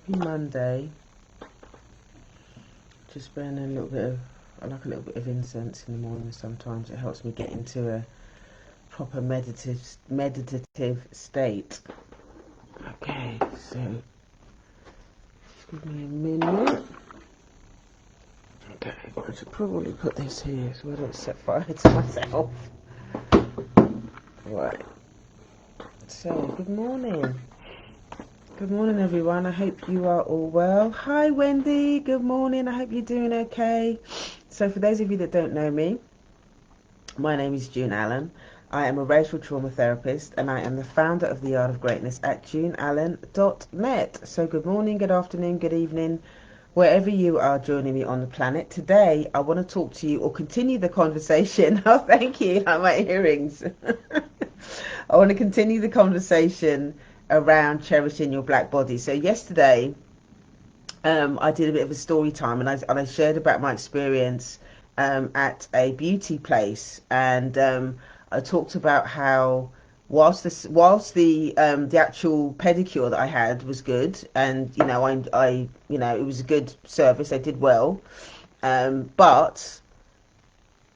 Happy Monday. Just burning a little bit of, I like a little bit of incense in the morning sometimes. It helps me get into a proper meditative state. Okay, so just give me a minute. Okay, I should probably put this here so I don't set fire to myself. Right. So, good morning. Good morning, everyone. I hope you are all well. Hi, Wendy. Good morning. I hope you're doing okay. So, for those of you that don't know me, my name is June Allen. I am a racial trauma therapist and I am the founder of The Art of Greatness at juneallen.net. So, good morning, good afternoon, good evening, wherever you are joining me on the planet. Today, I want to talk to you or continue the conversation. Oh, thank you. I my earrings. I want to continue the conversation around cherishing your black body. So yesterday, I did a bit of a story time, and I shared about my experience at a beauty place, and I talked about how whilst the actual pedicure that I had was good, and I it was a good service, they did well, but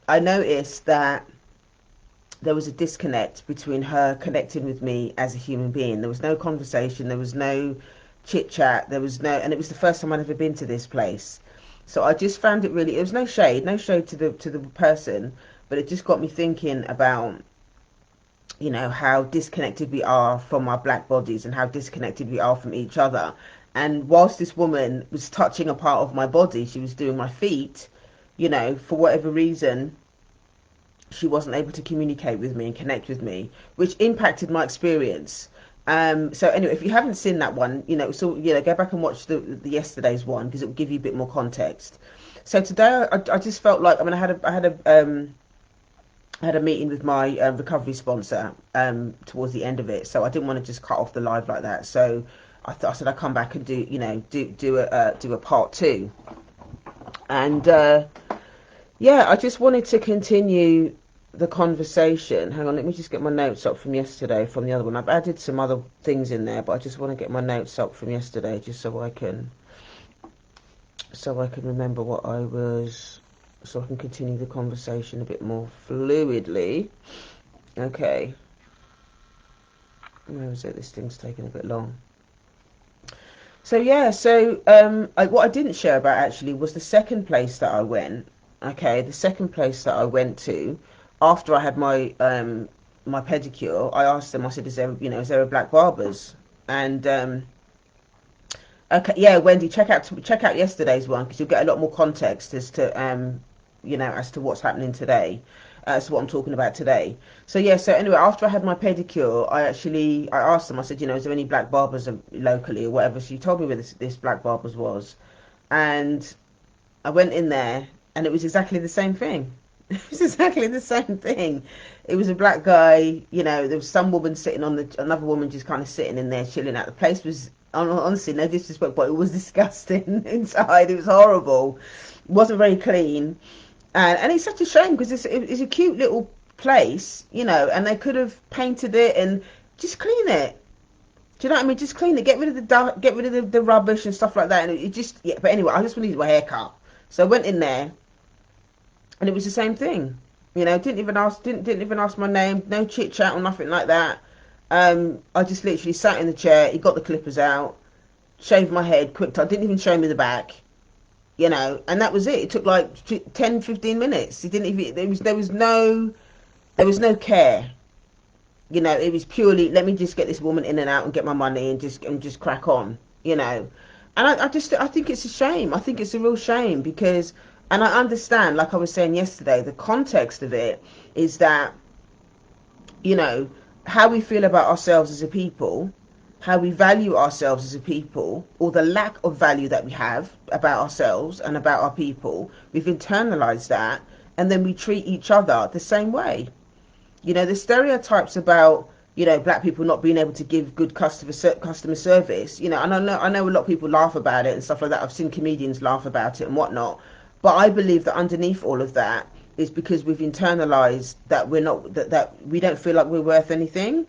I noticed that there was a disconnect between her connecting with me as a human being. There was no conversation, there was no chit chat, and it was the first time I'd ever been to this place. So I just found it really, it was no shade to the person, but it just got me thinking about, how disconnected we are from our black bodies and how disconnected we are from each other. And whilst this woman was touching a part of my body, she was doing my feet, for whatever reason, she wasn't able to communicate with me and connect with me, which impacted my experience. So anyway, if you haven't seen that one, go back and watch the yesterday's one because it will give you a bit more context. So today, I just felt like, I had a meeting with my recovery sponsor towards the end of it, so I didn't want to just cut off the live like that. So I said I'd come back and do a part two, and I just wanted to continue the conversation. Hang on, let me just get my notes up from yesterday from the other one. I've added some other things in there, but I just want to get my notes up from yesterday just so I can remember what I was, so I can continue the conversation a bit more fluidly. Okay. Where is it? This thing's taking a bit long. So what I didn't share about actually was the second place that I went. Okay, the second place that I went to after I had my my pedicure, I asked them. I said, "Is there a black barbers?" And okay, yeah, Wendy, check out yesterday's one because you'll get a lot more context as to as to what's happening today, as to what I'm talking about today. So anyway, after I had my pedicure, I asked them. I said, is there any black barbers locally or whatever? So you told me where this black barbers was, and I went in there, and it was exactly the same thing. It was exactly the same thing. It was a black guy, there was some woman sitting another woman just kind of sitting in there chilling out. The place was, honestly, no disrespect, but it was disgusting inside. It was horrible. It wasn't very clean. And it's such a shame because it's a cute little place, and they could have painted it and just clean it. Do you know what I mean? Just clean it. Get rid of the rubbish and stuff like that. And it just, yeah. But anyway, I just wanted my hair cut. So I went in there, and it was the same thing. Didn't even ask my name, no chit chat or nothing like that. I just literally sat in the chair. He got the clippers out, shaved my head, quick. I didn't even show me the back, and that was it. It took like 10, 15 minutes. He didn't even. There was no care. It was purely let me just get this woman in and out and get my money and just crack on. And I think it's a shame. I think it's a real shame because. And I understand, like I was saying yesterday, the context of it is that, how we feel about ourselves as a people, how we value ourselves as a people, or the lack of value that we have about ourselves and about our people, we've internalized that, and then we treat each other the same way. The stereotypes about, black people not being able to give good customer service, and I know a lot of people laugh about it and stuff like that. I've seen comedians laugh about it and whatnot. But I believe that underneath all of that is because we've internalized that we're not that we don't feel like we're worth anything,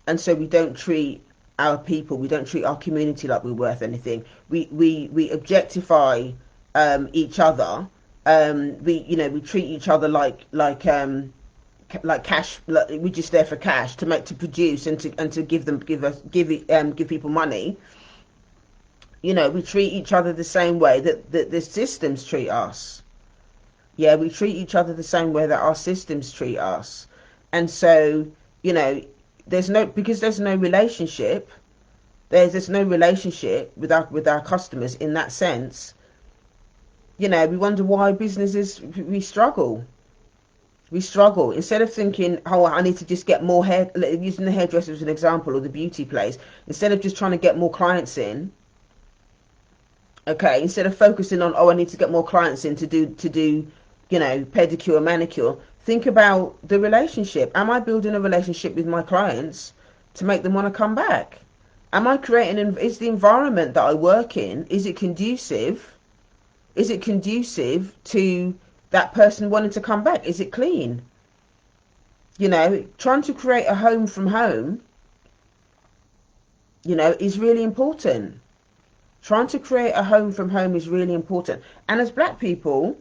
and so we don't treat our people. We don't treat our community like we're worth anything. We objectify each other. We treat each other like cash. Like we're just there for cash to produce and to give people money. We treat each other the same way that the systems treat us. Yeah, we treat each other the same way that our systems treat us. And so, you know, there's no relationship. There's no relationship with our customers in that sense. We wonder why businesses we struggle. We struggle instead of thinking, oh, I need to just get more hair. Using the hairdresser as an example, or the beauty place, instead of just trying to get more clients in. Okay, instead of focusing on, oh, I need to get more clients in to do pedicure, manicure, think about the relationship. Am I building a relationship with my clients to make them want to come back? Am I creating, is the environment that I work in, is it conducive? Is it conducive to that person wanting to come back? Is it clean? Trying to create a home from home, is really important. Trying to create a home from home is really important. And as black people,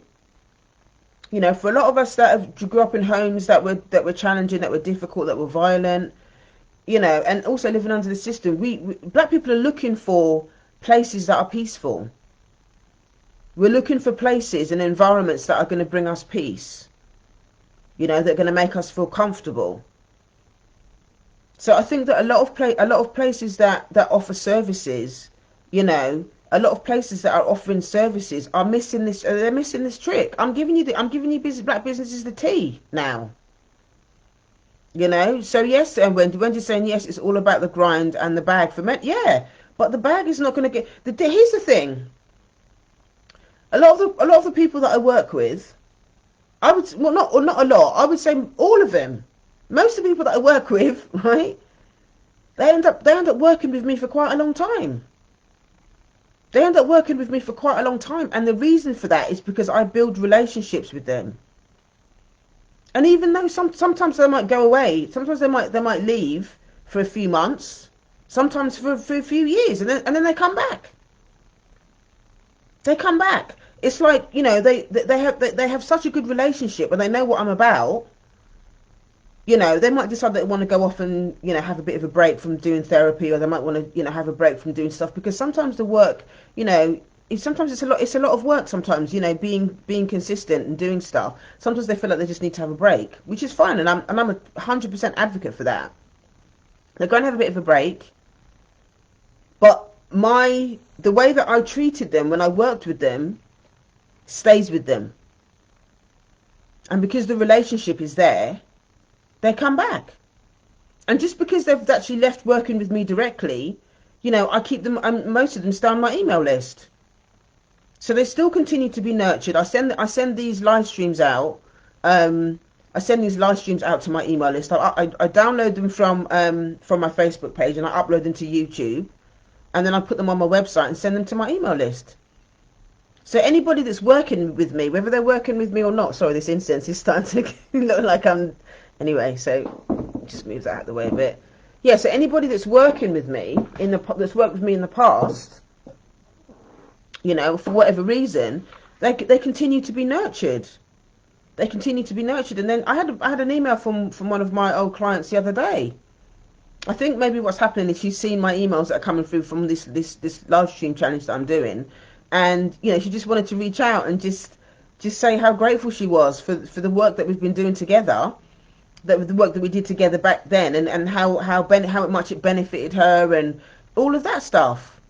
for a lot of us that grew up in homes that were challenging, that were difficult, that were violent, and also living under the system, we black people are looking for places that are peaceful. We're looking for places and environments that are going to bring us peace. That are going to make us feel comfortable. So I think that a lot of places that offer services, a lot of places that are offering services are missing this. They're missing this trick. I'm giving you black businesses the tea now. So yes, and when you're saying yes, it's all about the grind and the bag for men. Yeah, but the bag is not going to get. Here's the thing. A lot of the people that I work with, I would not a lot. I would say all of them. Most of the people that I work with, right? They end up working with me for quite a long time. They end up working with me for quite a long time, and the reason for that is because I build relationships with them. And even though sometimes they might go away, sometimes they might leave for a few months, sometimes for a few years, and then they come back. They come back. It's like they have such a good relationship, and they know what I'm about. They might decide they want to go off and have a bit of a break from doing therapy, or they might want to have a break from doing stuff, because sometimes the work, sometimes it's a lot of work. Sometimes being consistent and doing stuff. Sometimes they feel like they just need to have a break, which is fine, and I'm 100% advocate for that. They're going to have a bit of a break, but the way that I treated them when I worked with them stays with them, and because the relationship is there, they come back. And just because they've actually left working with me directly, I keep them, most of them stay on my email list. So they still continue to be nurtured. I send these live streams out. I send these live streams out to my email list. I download them from my Facebook page, and I upload them to YouTube, and then I put them on my website and send them to my email list. So anybody that's working with me, whether they're working with me or not, sorry, this incense is starting to look like I'm... Anyway, so just move that out of the way a bit. Yeah, so anybody that's working with me, that's worked with me in the past, for whatever reason, they continue to be nurtured. They continue to be nurtured. And then I had an email from one of my old clients the other day. I think maybe what's happening is she's seen my emails that are coming through from this live stream challenge that I'm doing, and she just wanted to reach out and just say how grateful she was for the work that we've been doing together, the work that we did together back then, and how much it benefited her and all of that stuff.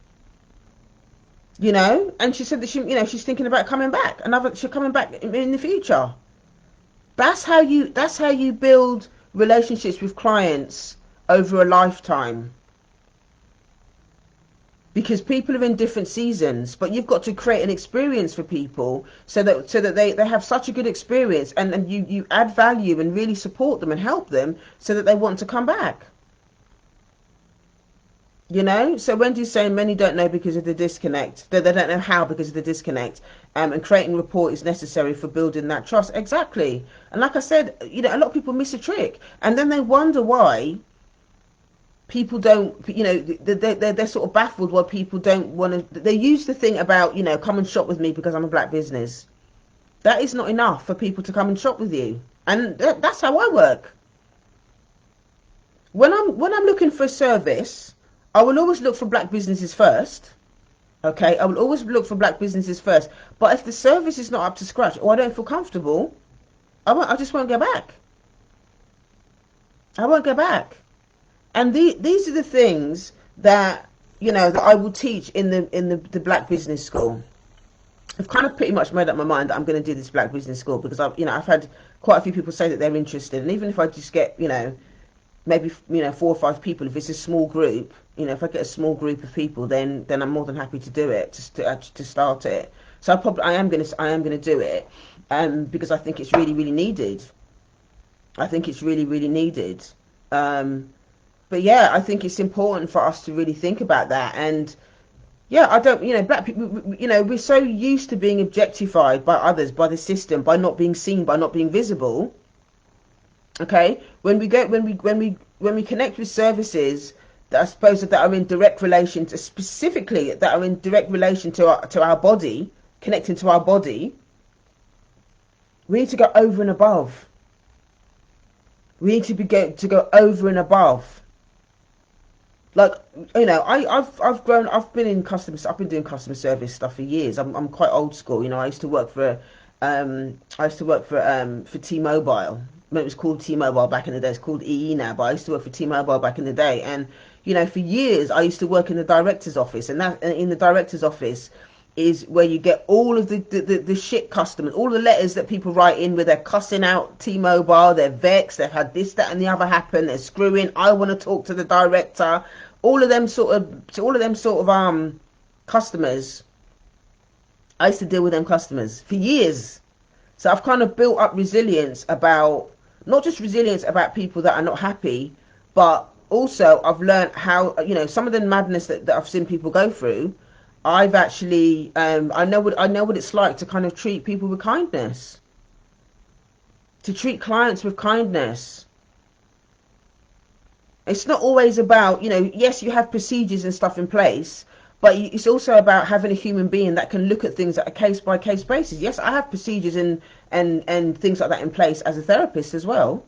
And she said that she's thinking about coming back, she's coming back in the future. That's how you build relationships with clients over a lifetime. Because people are in different seasons, but you've got to create an experience for people so that they have such a good experience, and you add value and really support them and help them so that they want to come back. So Wendy's saying many don't know because of the disconnect. They don't know how because of the disconnect. And creating rapport is necessary for building that trust. Exactly. And like I said, a lot of people miss a trick, and then they wonder why people don't, they're sort of baffled why people don't want to. They use the thing about, come and shop with me because I'm a black business. That is not enough for people to come and shop with you, and that's how I work. When I'm looking for a service, I will always look for black businesses first. Okay, I will always look for black businesses first. But if the service is not up to scratch or I don't feel comfortable, I just won't go back. I won't go back. And these are the things that that I will teach in the Black Business School. I've kind of pretty much made up my mind that I'm going to do this Black Business School because I've had quite a few people say that they're interested, and even if I just get maybe 4 or 5 people, if it's a small group, if I get a small group of people, then I'm more than happy to do it to start it. So I am going to do it, because I think it's really really needed. I think it's really really needed. But yeah, I think it's important for us to really think about that. And yeah, I don't, black people, we're so used to being objectified by others, by the system, by not being seen, by not being visible. Okay, when we connect with services that I suppose that are in direct relation to, specifically that are in direct relation to our body, connecting to our body, we need to go over and above. We need to go over and above. Like, I've been doing customer service stuff for years. I'm quite old school. I used to work for T-Mobile. It was called T-Mobile back in the day. It's called EE now, but I used to work for T-Mobile back in the day. And for years I used to work in the director's office, and that in the director's office is where you get all of the shit customers, all the letters that people write in where they're cussing out T-Mobile, they're vexed, they've had this, that, and the other happen, they're screwing. I want to talk to the director. All of them sort of customers. I used to deal with them customers for years. So I've kind of built up resilience about, not just resilience about people that are not happy, but also I've learned how, some of the madness that I've seen people go through. I've actually, I know what it's like to kind of treat people with kindness, to treat clients with kindness. It's not always about, yes, you have procedures and stuff in place, but it's also about having a human being that can look at things at a case by case basis. Yes, I have procedures and things like that in place as a therapist as well,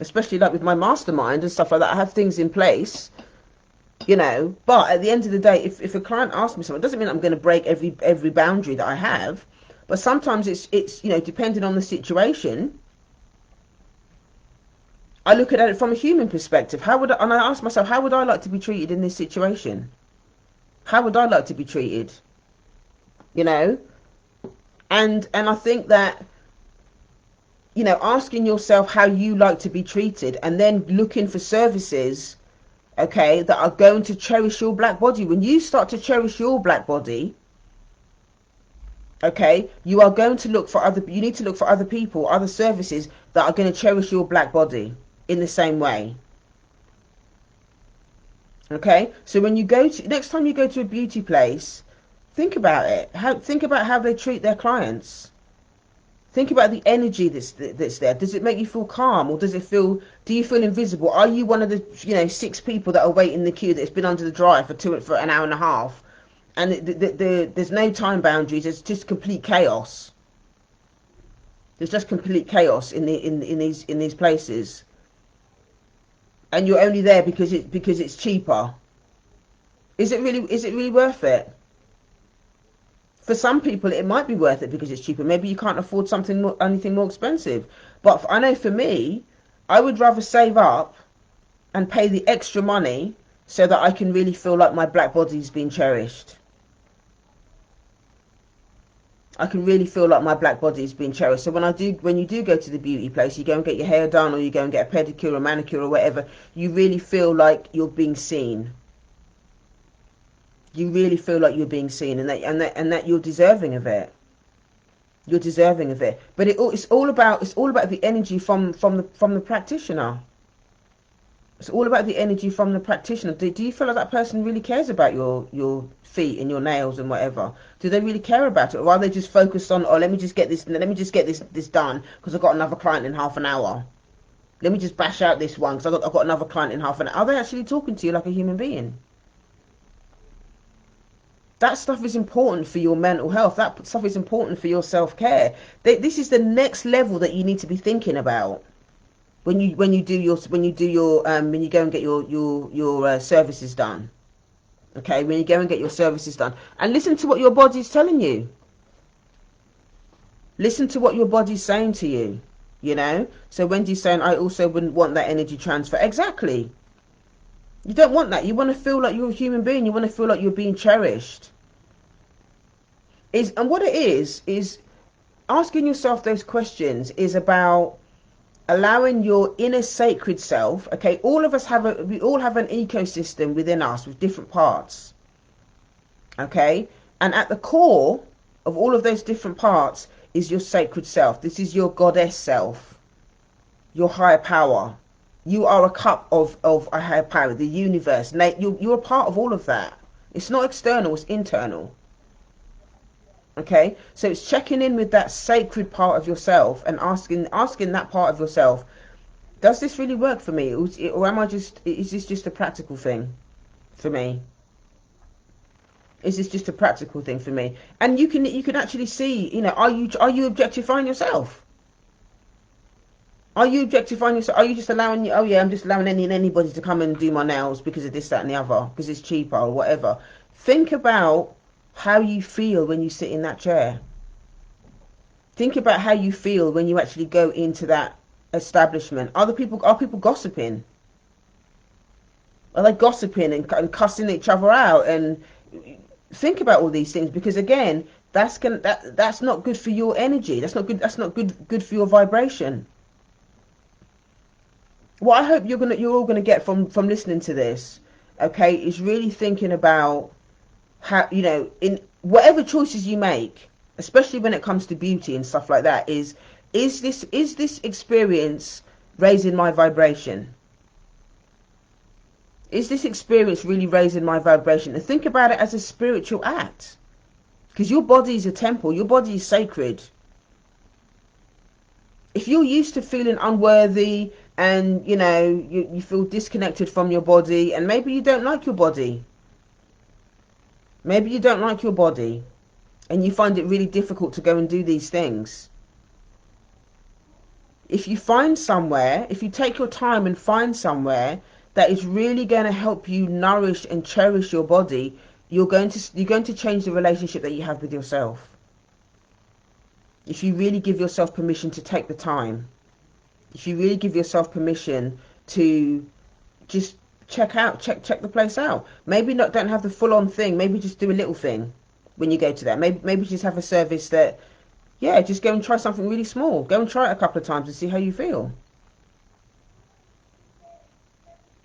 especially like with my mastermind and stuff like that. I have things in place. But at the end of the day, if a client asks me something, it doesn't mean I'm going to break every boundary that I have. But sometimes it's depending on the situation, I look at it from a human perspective. And I ask myself, how would I like to be treated in this situation? How would I like to be treated? And I think that asking yourself how you like to be treated, and then looking for services, okay, that are going to cherish your black body. When you start to cherish your black body, okay, you need to look for other people, other services that are going to cherish your black body in the same way. Okay, so when next time you go to a beauty place, think about it. Think about how they treat their clients. Think about the energy that's there. Does it make you feel calm, or do you feel invisible? Are you one of the 6 people that are waiting in the queue that's been under the dryer for an hour and a half, and there's no time boundaries? It's just complete chaos. There's just complete chaos in these places, and you're only there because it's cheaper. Is it really worth it? For some people, it might be worth it because it's cheaper. Maybe you can't afford anything more expensive. But I know for me, I would rather save up and pay the extra money so that I can really feel like my black body's been cherished. I can really feel like my black body is being cherished. So when you do go to the beauty place, you go and get your hair done, or you go and get a pedicure or manicure or whatever, you really feel like you're being seen. You really feel like you're being seen, and that you're deserving of it. You're deserving of it. But it's all about the energy from the practitioner. It's all about the energy from the practitioner. Do you feel like that person really cares about your feet and your nails and whatever? Do they really care about it, or are they just focused on, let me just get this done because I've got another client in half an hour? Let me just bash out this one because I've got another client in half an hour. Are they actually talking to you like a human being? That stuff is important for your mental health. That stuff is important for your self-care. This is the next level that you need to be thinking about when you do your when you go and get your services done. Okay, when you go and get your services done, and listen to what your body's telling you. Listen to what your body's saying to you. You know. So Wendy's saying, I also wouldn't want that energy transfer. Exactly. You don't want that. You want to feel like you're a human being. You want to feel like you're being cherished. And what it is asking yourself those questions is about allowing your inner sacred self. Okay, we all have an ecosystem within us with different parts. Okay, and at the core of all of those different parts is your sacred self. This is your goddess self, your higher power. You are a cup of a higher power, the universe. You're a part of all of that. It's not external, it's internal. Okay, so it's checking in with that sacred part of yourself and asking that part of yourself, does this really work for me, or is this just a practical thing for me? Is this just a practical thing for me? And you can actually see, are you objectifying yourself? Are you objectifying yourself? Are you just allowing oh yeah, I'm just allowing anybody to come and do my nails because of this, that, and the other, because it's cheaper or whatever? Think about how you feel when you sit in that chair. Think about how you feel when you actually go into that establishment. Are people gossiping? Are they gossiping and cussing each other out? And think about all these things, because again, that's not good for your energy. That's not good for your vibration. What I hope you're all gonna get from listening to this, okay, is really thinking about how, in whatever choices you make, especially when it comes to beauty and stuff like that, is this experience raising my vibration? Is this experience really raising my vibration? And think about it as a spiritual act, because your body is a temple. Your body is sacred. If you're used to feeling unworthy and you feel disconnected from your body, and maybe you don't like your body, and you find it really difficult to go and do these things, if you take your time and find somewhere that is really going to help you nourish and cherish your body, you're going to change the relationship that you have with yourself. If you really give yourself permission to take the time, if you really give yourself permission to just check the place out. Maybe don't have the full-on thing. Maybe just do a little thing when you go to that. Maybe just have a service that, just go and try something really small. Go and try it a couple of times and see how you feel.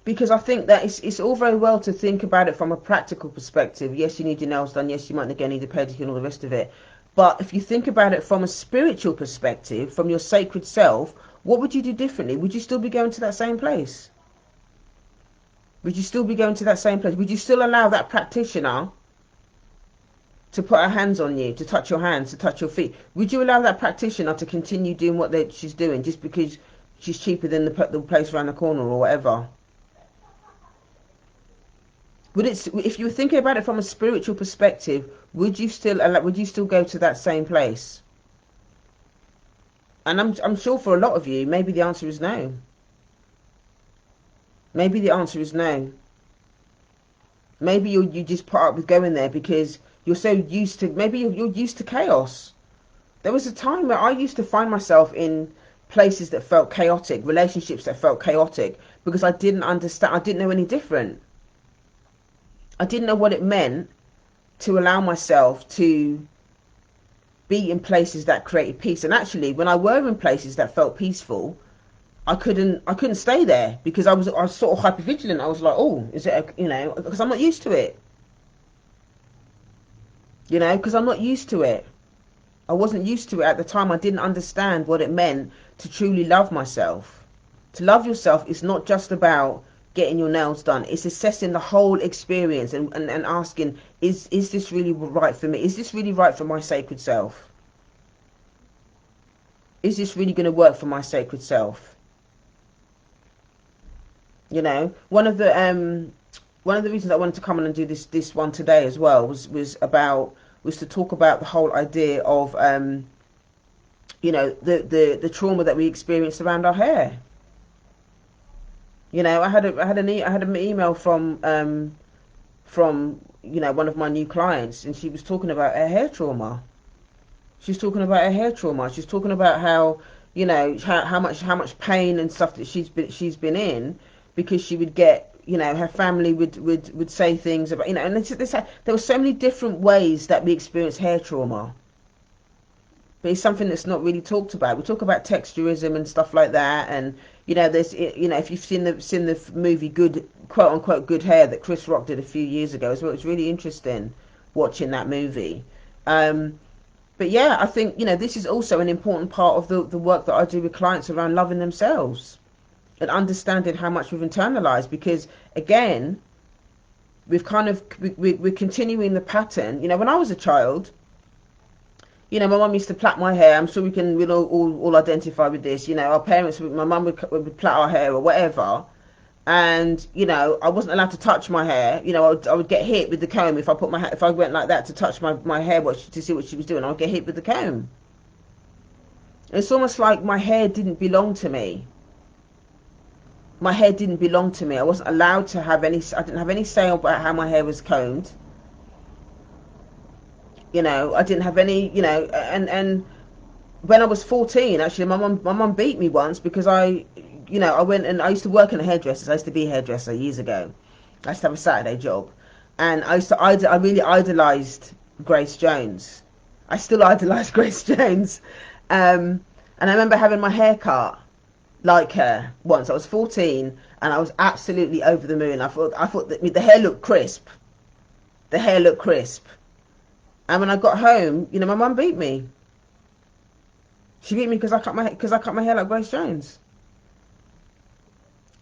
Because I think that it's all very well to think about it from a practical perspective. Yes, you need your nails done. Yes, you might again need a pedicure and all the rest of it. But if you think about it from a spiritual perspective, from your sacred self, what would you do differently? Would you still be going to that same place? Would you still be going to that same place? Would you still allow that practitioner to put her hands on you, to touch your hands, to touch your feet? Would you allow that practitioner to continue doing what she's doing just because she's cheaper than the place around the corner or whatever? If you were thinking about it from a spiritual perspective, would you still go to that same place? And I'm sure for a lot of you, maybe the answer is no. Maybe the answer is no. Maybe you just put up with going there because you're so used to. Maybe you're used to chaos. There was a time where I used to find myself in places that felt chaotic, relationships that felt chaotic, because I didn't understand. I didn't know any different. I didn't know what it meant to allow myself to be in places that created peace. And actually, when I were in places that felt peaceful, I couldn't stay there because I was sort of hypervigilant. I was like, oh, is it because I'm not used to it. Because I'm not used to it. I wasn't used to it at the time. I didn't understand what it meant to truly love myself. To love yourself is not just about getting your nails done. It's assessing the whole experience and asking, is this really right for me? Is this really right for my sacred self? Is this really going to work for my sacred self? You know, one of the reasons I wanted to come on and do this one today as well was to talk about the whole idea of the trauma that we experience around our hair. You know, I had an email from one of my new clients, and she was talking about her hair trauma. She's talking about her hair trauma. She's talking about how, how much pain and stuff that she's been in, because she would get, her family would say things about, and there were so many different ways that we experience hair trauma. But it's something that's not really talked about. We talk about texturism and stuff like that, and there's, if you've seen the movie Good, quote unquote, Good Hair, that Chris Rock did a few years ago as well, it's really interesting watching that movie. But yeah, I think this is also an important part of the work that I do with clients around loving themselves and understanding how much we've internalized. Because again, we're continuing the pattern. When I was a child, my mum used to plait my hair. I'm sure we'll all identify with this. Our parents, my mum would plait our hair or whatever. And I wasn't allowed to touch my hair. I would get hit with the comb if I went like that to touch my hair, to see what she was doing. I would get hit with the comb. It's almost like my hair didn't belong to me. My hair didn't belong to me. I wasn't allowed to have any. I didn't have any say about how my hair was combed. I didn't have any. And when I was 14, actually, my mum beat me once because I went and I used to work in a hairdresser. I used to be a hairdresser years ago. I used to have a Saturday job, and I really idolised Grace Jones. I still idolise Grace Jones, and I remember having my hair cut like her once. I was 14, and I was absolutely over the moon. I thought that the hair looked crisp. The hair looked crisp, and when I got home, my mum beat me. She beat me because I cut my hair like Grace Jones.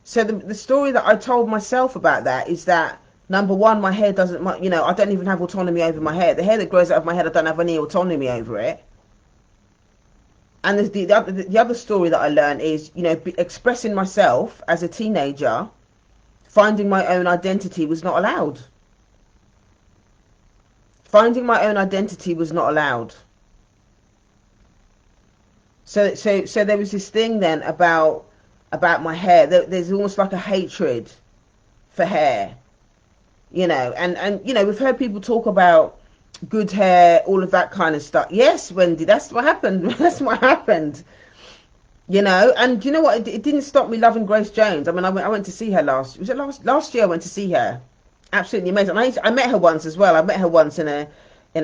So the story that I told myself about that is that, number one, my hair doesn't, I don't even have autonomy over my hair. The hair that grows out of my head, I don't have any autonomy over it. And the other story that I learned is, expressing myself as a teenager, finding my own identity was not allowed. Finding my own identity was not allowed. So there was this thing then about my hair. There's almost like a hatred for hair, and we've heard people talk about good hair, all of that kind of stuff. Yes, Wendy, that's what happened. That's what happened. And you know what? It didn't stop me loving Grace Jones. I mean, I went to see her last year? I went to see her. Absolutely amazing. I met her once as well. I met her once in a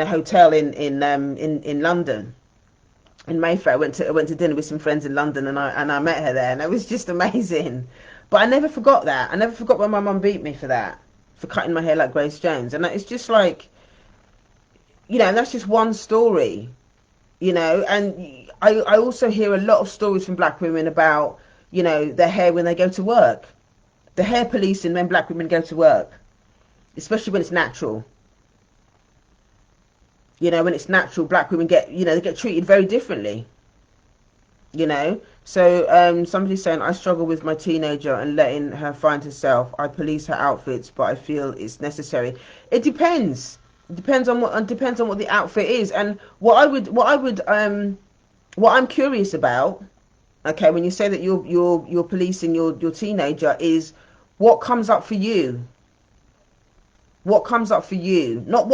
hotel in London. In Mayfair, I went to dinner with some friends in London, and I met her there, and it was just amazing. But I never forgot that. I never forgot when my mum beat me for that, for cutting my hair like Grace Jones. And it's just like, and that's just one story, And I also hear a lot of stories from black women about, their hair when they go to work, the hair policing when black women go to work, especially when it's natural. When it's natural, black women they get treated very differently. So somebody's saying, I struggle with my teenager and letting her find herself. I police her outfits, but I feel it's necessary. It depends. It depends on what the outfit is. And what I'm curious about, okay, when you say that you're policing your teenager, is what comes up for you. What comes up for you? Not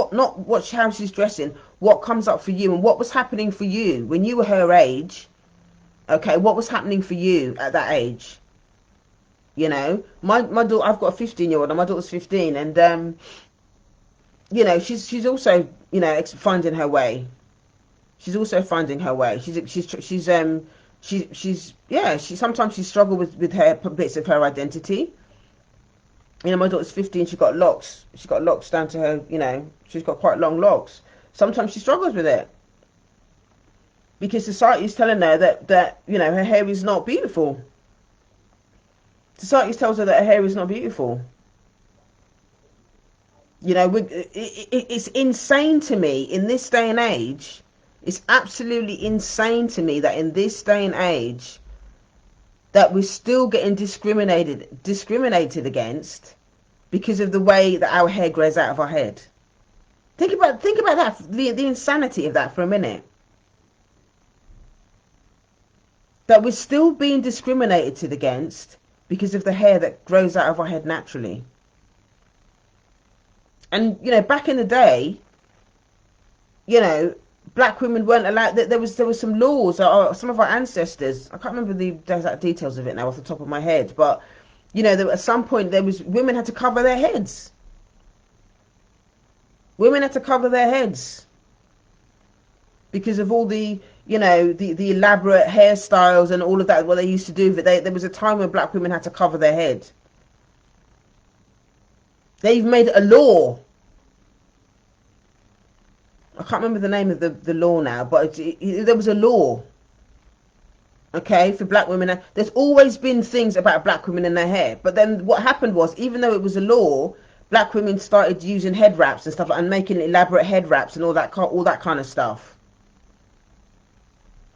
how she's dressing. What comes up for you, and what was happening for you when you were her age? Okay, what was happening for you at that age? My daughter. I've got a 15-year-old, and my daughter's 15, and she's also finding her way. She's also finding her way. She sometimes struggled with her bits of her identity. My daughter's 15, she's got locks. She's got locks down to her, she's got quite long locks. Sometimes she struggles with it. Because society is telling her that her hair is not beautiful. Society tells her that her hair is not beautiful. It's insane to me in this day and age. It's absolutely insane to me that in this day and age, that we're still getting discriminated against because of the way that our hair grows out of our head. Think about that, the insanity of that for a minute. That we're still being discriminated against because of the hair that grows out of our head naturally. And back in the day, black women weren't allowed. There was some laws. Some of our ancestors, I can't remember the exact details of it now off the top of my head, but at some point women had to cover their heads. Women had to cover their heads because of all the the elaborate hairstyles and all of that, what they used to do. But there was a time when black women had to cover their head. They've made a law. I can't remember the name of the law now, but there was a law, okay, for black women. There's always been things about black women and their hair, but then what happened was, even though it was a law, black women started using head wraps and stuff, and making elaborate head wraps and all that kind of stuff.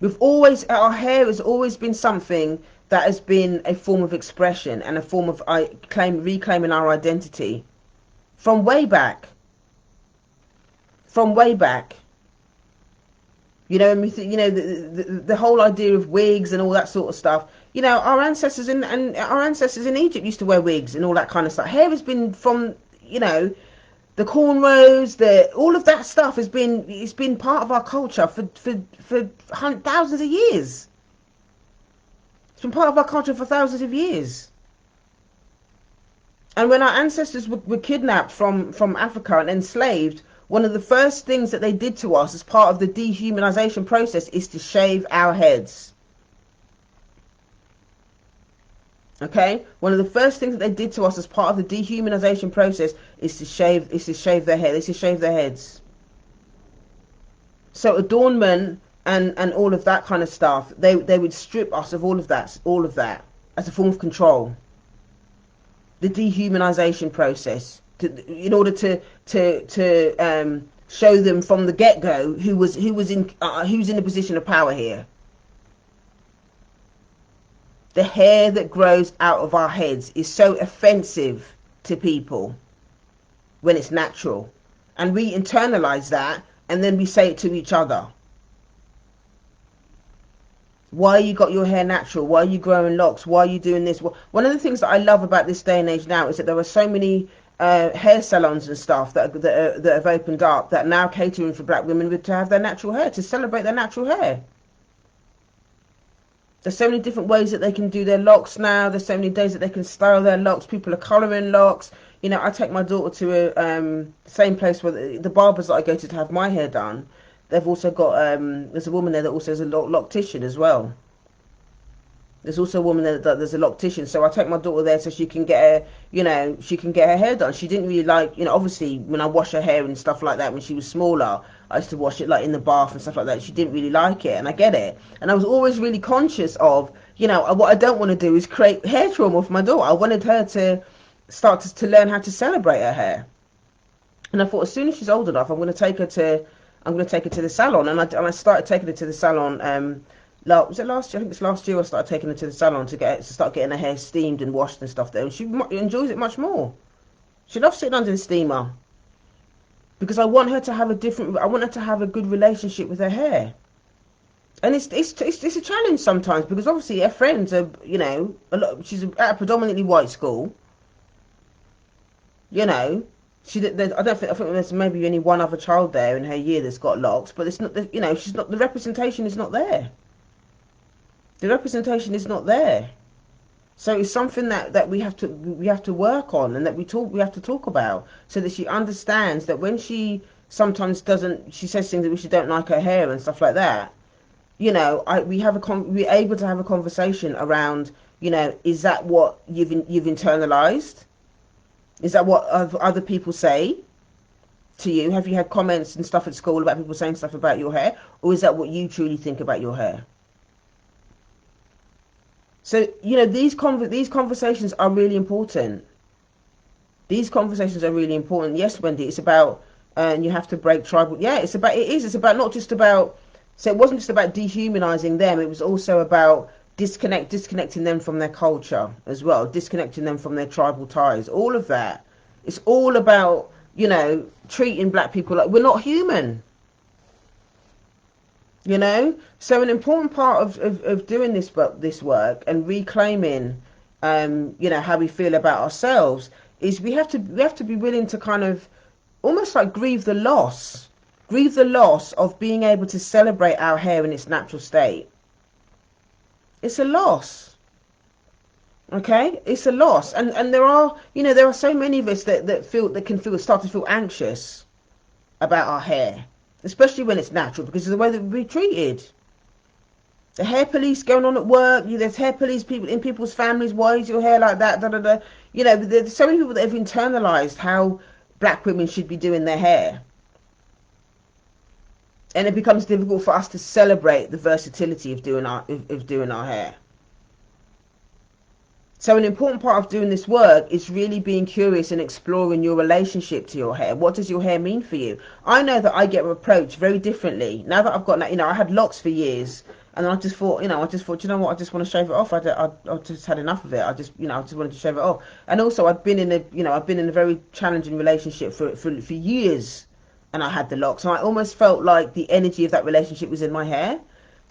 Our hair has always been something that has been a form of expression and a form of reclaiming our identity from way back. From way back, and we think, the whole idea of wigs and all that sort of stuff. Our ancestors in Egypt used to wear wigs and all that kind of stuff. Hair has been from, the cornrows, all of that stuff it's been part of our culture for thousands of years. It's been part of our culture for thousands of years. And when our ancestors were kidnapped from Africa and enslaved, one of the first things that they did to us as part of the dehumanization process is to shave our heads. Okay? One of the first things that they did to us as part of the dehumanization process is to shave their hair. They shave their heads. So adornment and all of that kind of stuff, they would strip us of all of that as a form of control. The dehumanization process. In order to show them from the get-go who's in a position of power here. The hair that grows out of our heads is so offensive to people when it's natural, and we internalize that, and then we say it to each other. Why you got your hair natural? Why are you growing locks? Why are you doing this? One of the things that I love about this day and age now is that there are so many hair salons and stuff that have opened up that are now catering for black women to have their natural hair, to celebrate their natural hair. There's so many different ways that they can do their locks now. There's so many days that they can style their locks. People are colouring locks. I take my daughter to the same place where the barbers that I go to have my hair done. They've also got there's a woman there that also is a loctician as well. There's also a woman there's a loctician, so I take my daughter there so she can get her hair done. She didn't really like, obviously when I wash her hair and stuff like that when she was smaller, I used to wash it like in the bath and stuff like that. She didn't really like it, and I get it. And I was always really conscious of, what I don't want to do is create hair trauma for my daughter. I wanted her to start to learn how to celebrate her hair. And I thought, as soon as she's old enough, I'm going to take her to the salon, and I started taking her to the salon. Was it last year? I think it's last year I started taking her to the salon to start getting her hair steamed and washed and stuff there, and she enjoys it much more. She loves sitting under the steamer because I want her to have a good relationship with her hair. And it's a challenge sometimes because obviously her friends are, she's at a predominantly white school. I think there's maybe only one other child there in her year that's got locks, but it's not, she's not, the representation is not there. The representation is not there. So it's something that we have to work on, and that we have to talk about, so that she understands that when she sometimes she says things that she don't like her hair and stuff like that. We're able to have a conversation around, is that what you've internalized? Is that what other people say to you? Have you had comments and stuff at school about people saying stuff about your hair, or is that what you truly think about your hair? So, these conversations are really important. These conversations are really important. Yes, Wendy, it's about, you have to break tribal. Yeah, it's about not just about, so it wasn't just about dehumanizing them. It was also about disconnecting them from their culture as well, disconnecting them from their tribal ties, all of that. It's all about, treating black people like we're not human. So an important part of doing this work and reclaiming how we feel about ourselves is we have to be willing to kind of almost like grieve the loss of being able to celebrate our hair in its natural state. It's a loss. Okay, it's a loss, and there are so many of us that start to feel anxious about our hair, especially when it's natural, because of the way that we're treated. The hair police going on at work. There's hair police people in people's families. Why is your hair like that? Da, da, da. There's so many people that have internalized how black women should be doing their hair, and it becomes difficult for us to celebrate the versatility of doing our hair. So an important part of doing this work is really being curious and exploring your relationship to your hair. What does your hair mean for you? I know that I get approached very differently now that I've got, I had locks for years, and I just thought, you know what, I just want to shave it off. I just had enough of it. I just wanted to shave it off. And also, I've been in a very challenging relationship for years, and I had the locks, and I almost felt like the energy of that relationship was in my hair.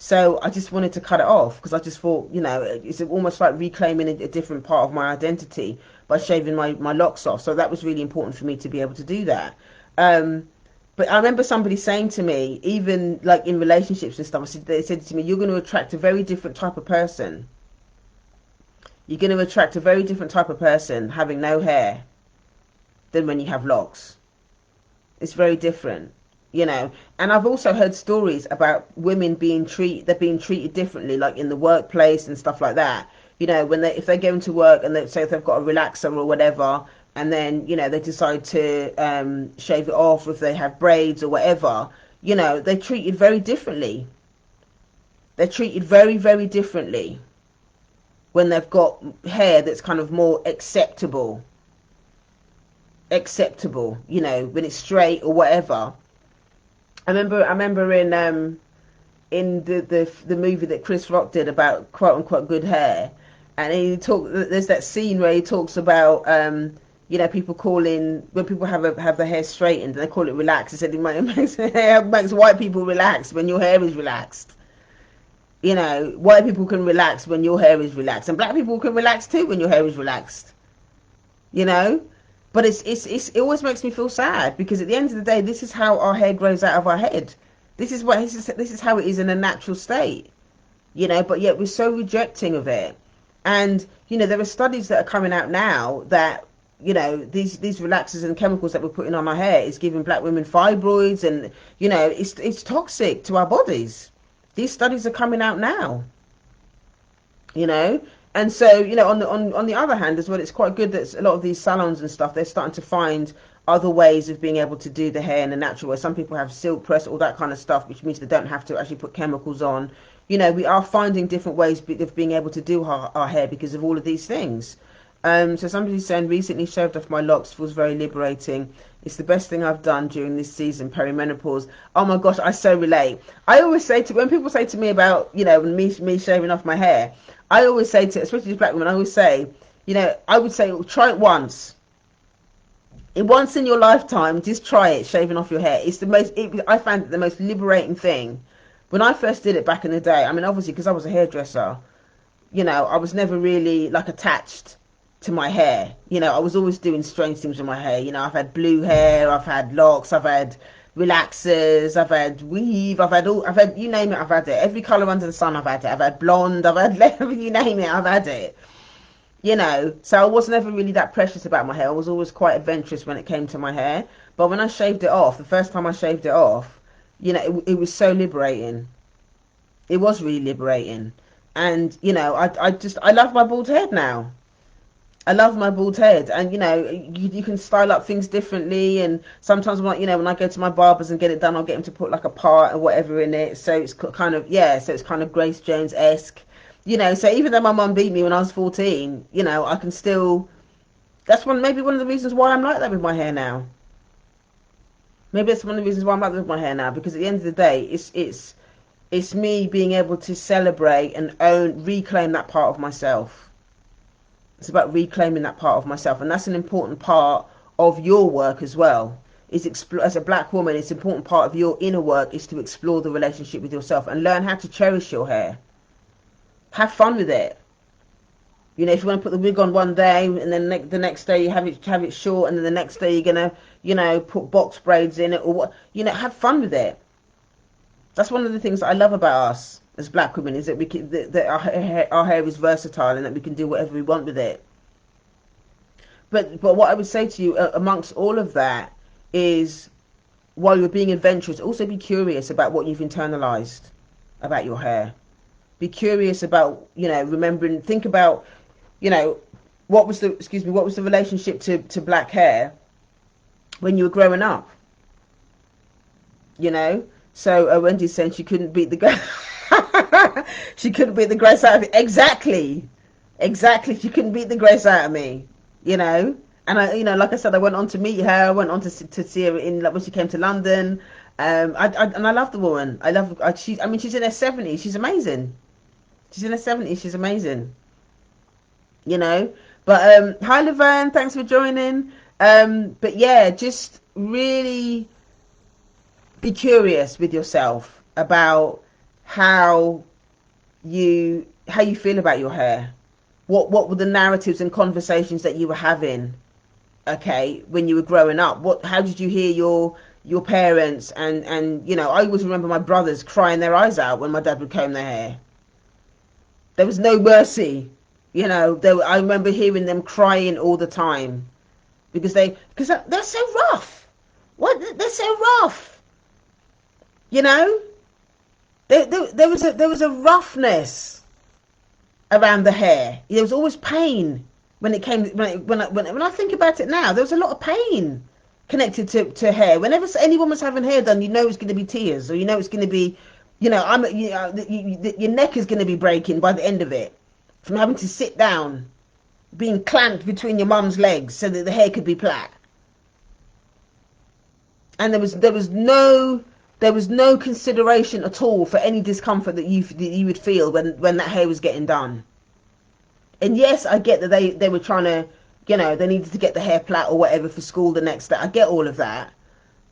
So I just wanted to cut it off because I just thought, it's almost like reclaiming a different part of my identity by shaving my locks off. So that was really important for me to be able to do that. But I remember somebody saying to me, even like in relationships and stuff, they said to me, you're going to attract a very different type of person. You're going to attract a very different type of person having no hair than when you have locks. It's very different. And I've also heard stories about women being treated differently, like in the workplace and stuff like that. If they go into work and say if they've got a relaxer or whatever, and then they decide to shave it off, if they have braids or whatever, they're treated very differently. They're treated very, very differently when they've got hair that's kind of more acceptable, when it's straight or whatever. I remember in the movie that Chris Rock did about quote unquote good hair, and there's that scene where he talks about people calling when people have their hair straightened and they call it relaxed. He said it makes white people relax when your hair is relaxed. White people can relax when your hair is relaxed, and black people can relax too when your hair is relaxed. But it always makes me feel sad, because at the end of the day, this is how our hair grows out of our head. This is how it is in a natural state. But yet we're so rejecting of it. And there are studies that are coming out now that these relaxers and chemicals that we're putting on our hair is giving black women fibroids, and it's toxic to our bodies. These studies are coming out now. And so, on the other hand as well, it's quite good that a lot of these salons and stuff, they're starting to find other ways of being able to do the hair in a natural way. Some people have silk press, all that kind of stuff, which means they don't have to actually put chemicals on. We are finding different ways of being able to do our hair because of all of these things. So somebody's saying, recently shaved off my locks, feels very liberating. It's the best thing I've done during this season, perimenopause. Oh my gosh, I so relate. I always say when people say to me about, me shaving off my hair, I always say to, especially black women, I always say, I would say, try it once. Once in your lifetime, just try it, shaving off your hair. I found it the most liberating thing. When I first did it back in the day, I mean, obviously, because I was a hairdresser, I was never really, attached to my hair. I was always doing strange things with my hair. I've had blue hair, I've had locks, I've had relaxers, I've had weave, I've had you name it, I've had it. Every colour under the sun, I've had it. I've had blonde, I've had you name it, I've had it. So I was never really that precious about my hair. I was always quite adventurous when it came to my hair. But when I shaved it off, the first time I shaved it off, it was so liberating. It was really liberating. And, I love my bald head now. I love my bald head, and you can style up things differently. And sometimes when I go to my barbers and get it done, I'll get him to put like a part or whatever in it, so it's kind of Grace Jones-esque. So even though my mum beat me when I was 14, I can still. That's maybe one of the reasons why I'm like that with my hair now. Maybe that's one of the reasons why I'm like that with my hair now, because at the end of the day, It's me being able to celebrate and own, reclaim that part of myself. It's about reclaiming that part of myself, and that's an important part of your work as well. As a black woman, it's an important part of your inner work is to explore the relationship with yourself and learn how to cherish your hair. Have fun with it. You know, if you want to put the wig on one day and then the next day you have it short, and then the next day you're gonna, you know, put box braids in it or what, you know, have fun with it. That's one of the things that I love about us as black women, is that we can, that our hair is versatile and that we can do whatever we want with it. But what I would say to you amongst all of that is, while you're being adventurous, also be curious about what you've internalized about your hair. Be curious about, you know, remembering, think about, you know, what was the relationship to black hair when you were growing up? You know, so Wendy's saying she couldn't beat the she couldn't beat the grace out of it. Exactly, she couldn't beat the grace out of me. You know, and I, you know, like I said, I went on to meet her. I went on to see her in, like, when she came to London. And I love the woman. I mean, she's in her 70s. She's amazing. She's in her 70s. She's amazing. You know, but hi Laverne, thanks for joining. But yeah, just really be curious with yourself about how you feel about your hair. What were the narratives and conversations that you were having, okay, when you were growing up? How did you hear your parents and you know, I always remember my brothers crying their eyes out when my dad would comb their hair. There was no mercy. You know, I remember hearing them crying all the time because they're so rough. They're so rough. You know, there was a roughness around the hair. There was always pain when it came. When I think about it now, there was a lot of pain connected to hair. Whenever anyone was having hair done, you know it's going to be tears, or you know it's going to be, you know, your neck is going to be breaking by the end of it from having to sit down, being clamped between your mum's legs so that the hair could be plait. And there was no consideration at all for any discomfort that you would feel when that hair was getting done. And yes, I get that they were trying to, you know, they needed to get the hair plait or whatever for school the next day. I get all of that.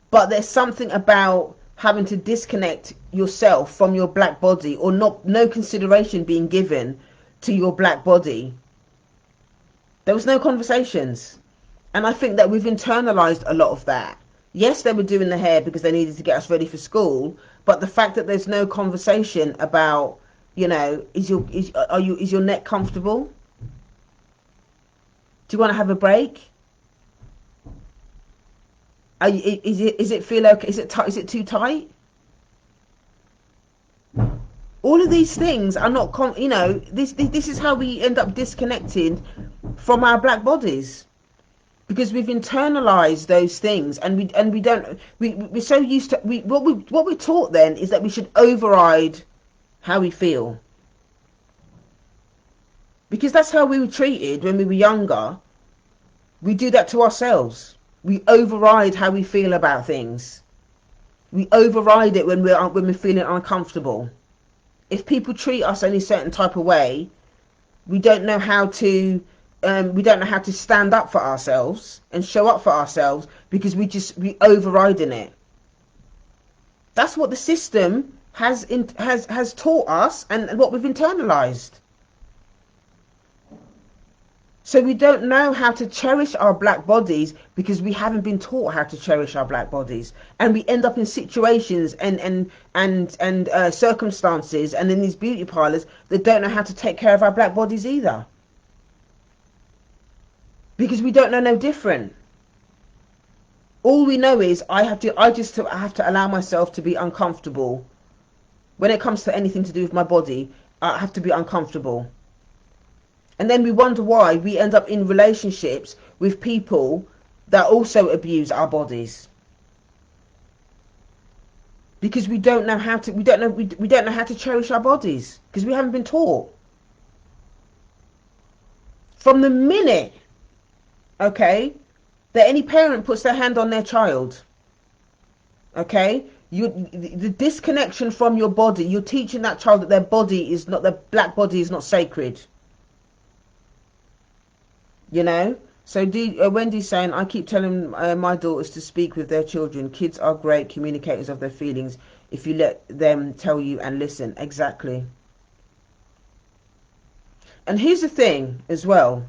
But there's something about having to disconnect yourself from your black body, or no consideration being given to your black body. There was no conversations. And I think that we've internalized a lot of that. Yes, they were doing the hair because they needed to get us ready for school, but the fact that there's no conversation about, you know, is your neck comfortable? Do you want to have a break? Is it feel okay? Is it too tight? All of these things are not, you know, this is how we end up disconnected from our black bodies, because we've internalized those things, and we're so used to, what we're taught then is that we should override how we feel, because that's how we were treated when we were younger. We do that to ourselves. We override how we feel about things. We override it when we're feeling uncomfortable. If people treat us any certain type of way, we don't know how to stand up for ourselves and show up for ourselves, because we overriding it. That's what the system has taught us, and what we've internalized. So we don't know how to cherish our black bodies because we haven't been taught how to cherish our black bodies, and we end up in situations and circumstances and in these beauty parlors that don't know how to take care of our black bodies either, because we don't know no different. All we know is I have to allow myself to be uncomfortable. When it comes to anything to do with my body, I have to be uncomfortable. And then we wonder why we end up in relationships with people that also abuse our bodies, because we don't know how to cherish our bodies, because we haven't been taught. From the minute, okay, that any parent puts their hand on their child, okay, The disconnection from your body. You're teaching that child that their body is not, their black body is not sacred. You know. So Wendy's saying, I keep telling my daughters to speak with their children. Kids are great communicators of their feelings if you let them tell you and listen. Exactly. And here's the thing as well.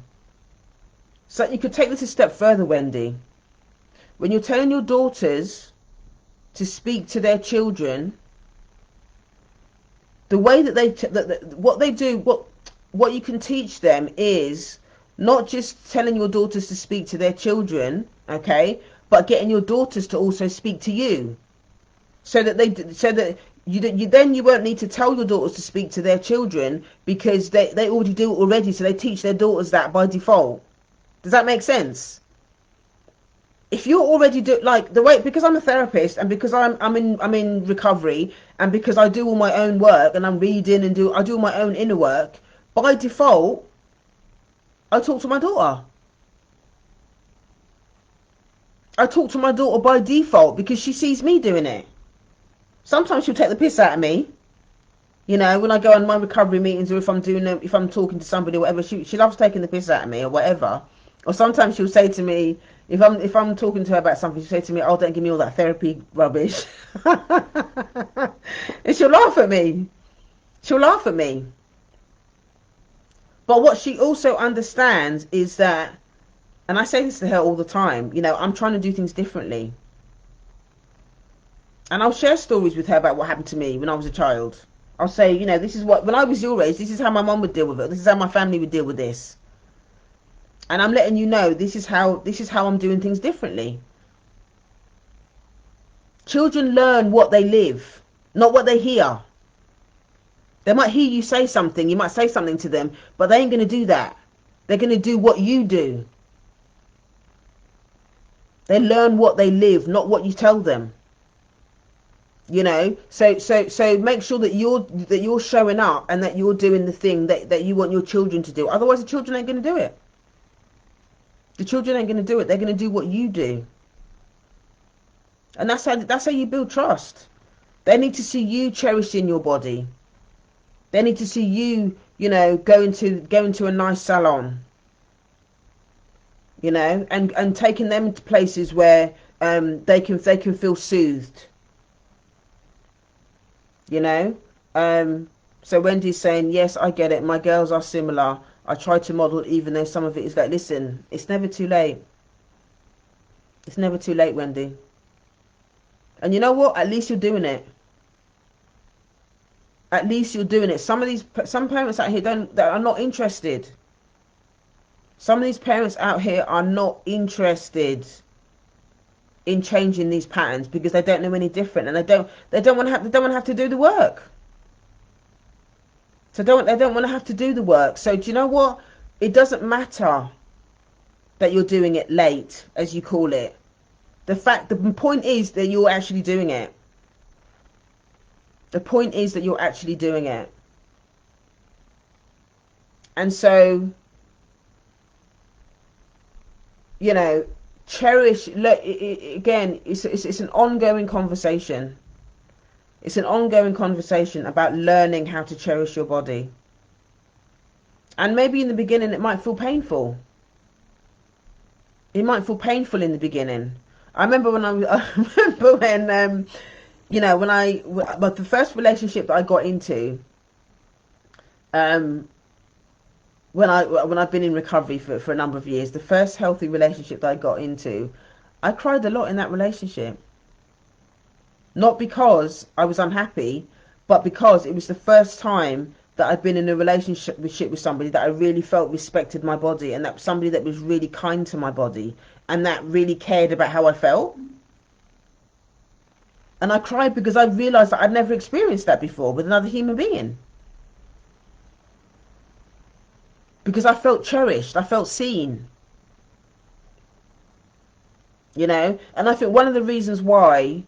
So you could take this a step further, Wendy. When you're telling your daughters to speak to their children, the way that what they do, what you can teach them is not just telling your daughters to speak to their children, okay, but getting your daughters to also speak to you, so that you won't need to tell your daughters to speak to their children, because they already do it already, so they teach their daughters that by default. Does that make sense? If you're already like the way, because I'm a therapist, and because I'm in recovery, and because I do all my own work, and I'm reading and I do my own inner work, by default I talk to my daughter. I talk to my daughter by default because she sees me doing it. Sometimes she'll take the piss out of me, you know, when I go on my recovery meetings, or if I'm talking to somebody or whatever. She loves taking the piss out of me or whatever. Or sometimes she'll say to me, if I'm talking to her about something, she'll say to me, "Oh, don't give me all that therapy rubbish," and she'll laugh at me. She'll laugh at me. But what she also understands is that, and I say this to her all the time, you know, I'm trying to do things differently. And I'll share stories with her about what happened to me when I was a child. I'll say, you know, this is what, when I was your age, this is how my mum would deal with it. This is how my family would deal with this. And I'm letting you know, this is how I'm doing things differently. Children learn what they live, not what they hear. They might hear you say something, you might say something to them, but they ain't going to do that. They're going to do what you do. They learn what they live, not what you tell them. You know, so make sure that you're showing up, and that you're doing the thing that you want your children to do. Otherwise, the children ain't going to do it. The children ain't going to do it. They're going to do what you do. And that's how you build trust. They need to see you cherishing your body. They need to see you, you know, going to a nice salon. You know, and taking them to places where they can feel soothed. You know, so Wendy's saying, yes, I get it. My girls are similar. I try to model, even though some of it is like, listen, it's never too late. It's never too late, Wendy. And you know what? At least you're doing it. At least you're doing it. Some parents out here that are not interested. Some of these parents out here are not interested in changing these patterns because they don't know any different, and they don't want to have to do the work. So they don't want to have to do the work. So do you know what? It doesn't matter that you're doing it late, as you call it. The point is that you're actually doing it. The point is that you're actually doing it. And so, you know, cherish. Again, it's an ongoing conversation. It's an ongoing conversation about learning how to cherish your body. And maybe in the beginning it might feel painful. It might feel painful in the beginning. I remember when you know, but the first relationship that I got into, when I've been in recovery for a number of years, the first healthy relationship that I got into, I cried a lot in that relationship. Not because I was unhappy, but because it was the first time that I'd been in a relationship with somebody that I really felt respected my body, and that somebody that was really kind to my body, and that really cared about how I felt. And I cried because I realised that I'd never experienced that before with another human being. Because I felt cherished, I felt seen. You know, and I think one of the reasons why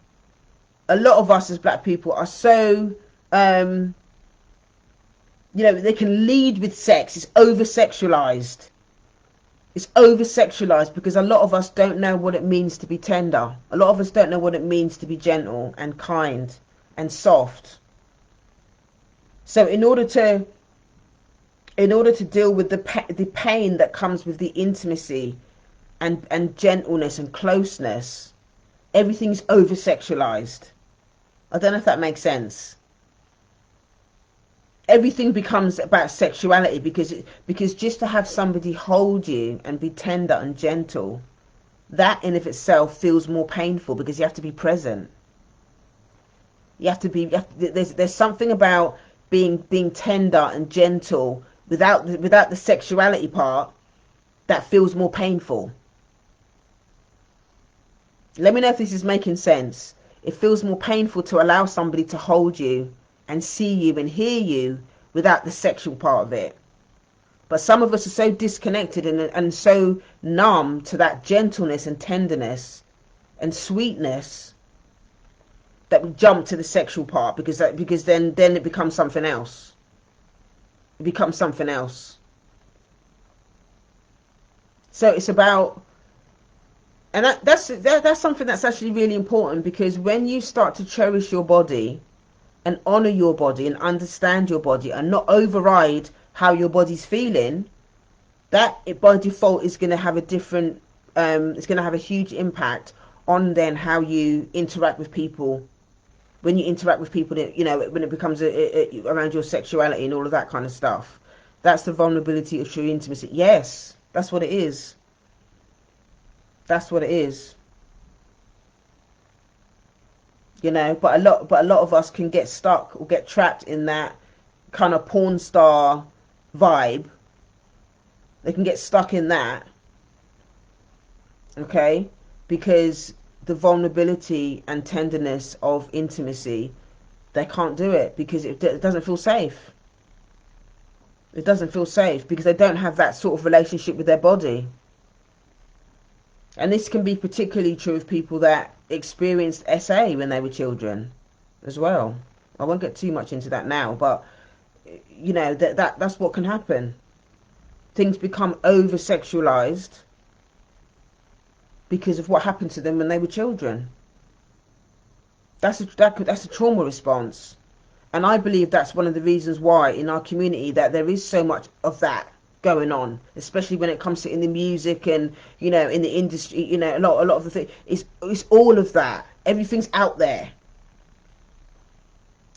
a lot of us as black people are so, you know, they can lead with sex. It's over-sexualized. It's over sexualized because a lot of us don't know what it means to be tender. A lot of us don't know what it means to be gentle and kind and soft. So in order to deal with the pain that comes with the intimacy and gentleness and closeness, everything's over sexualized. I don't know if that makes sense. Everything becomes about sexuality because just to have somebody hold you and be tender and gentle, that in of itself feels more painful because you have to be present. There's something about being tender and gentle without the sexuality part that feels more painful. Let me know if this is making sense. It feels more painful to allow somebody to hold you and see you and hear you without the sexual part of it. But some of us are so disconnected and so numb to that gentleness and tenderness and sweetness that we jump to the sexual part because then it becomes something else. It becomes something else. So it's about, and that's something that's actually really important, because when you start to cherish your body and honor your body and understand your body and not override how your body's feeling, that it by default is going to have a different, it's going to have a huge impact on then how you interact with people. When you interact with people, when it becomes around your sexuality and all of that kind of stuff, that's the vulnerability of true intimacy. Yes, that's what it is. That's what it is. But a lot of us can get stuck or get trapped in that kind of porn star vibe. They can get stuck in that, okay, because the vulnerability and tenderness of intimacy, they can't do it because it doesn't feel safe. It doesn't feel safe because they don't have that sort of relationship with their body. And this can be particularly true of people that experienced SA when they were children as well. I won't get too much into that now, but that's what can happen. Things become over sexualized because of what happened to them when they were children. That's a trauma response. And I believe that's one of the reasons why in our community that there is so much of that going on, especially when it comes to in the music and in the industry. A lot of the thing it's all of that. Everything's out there,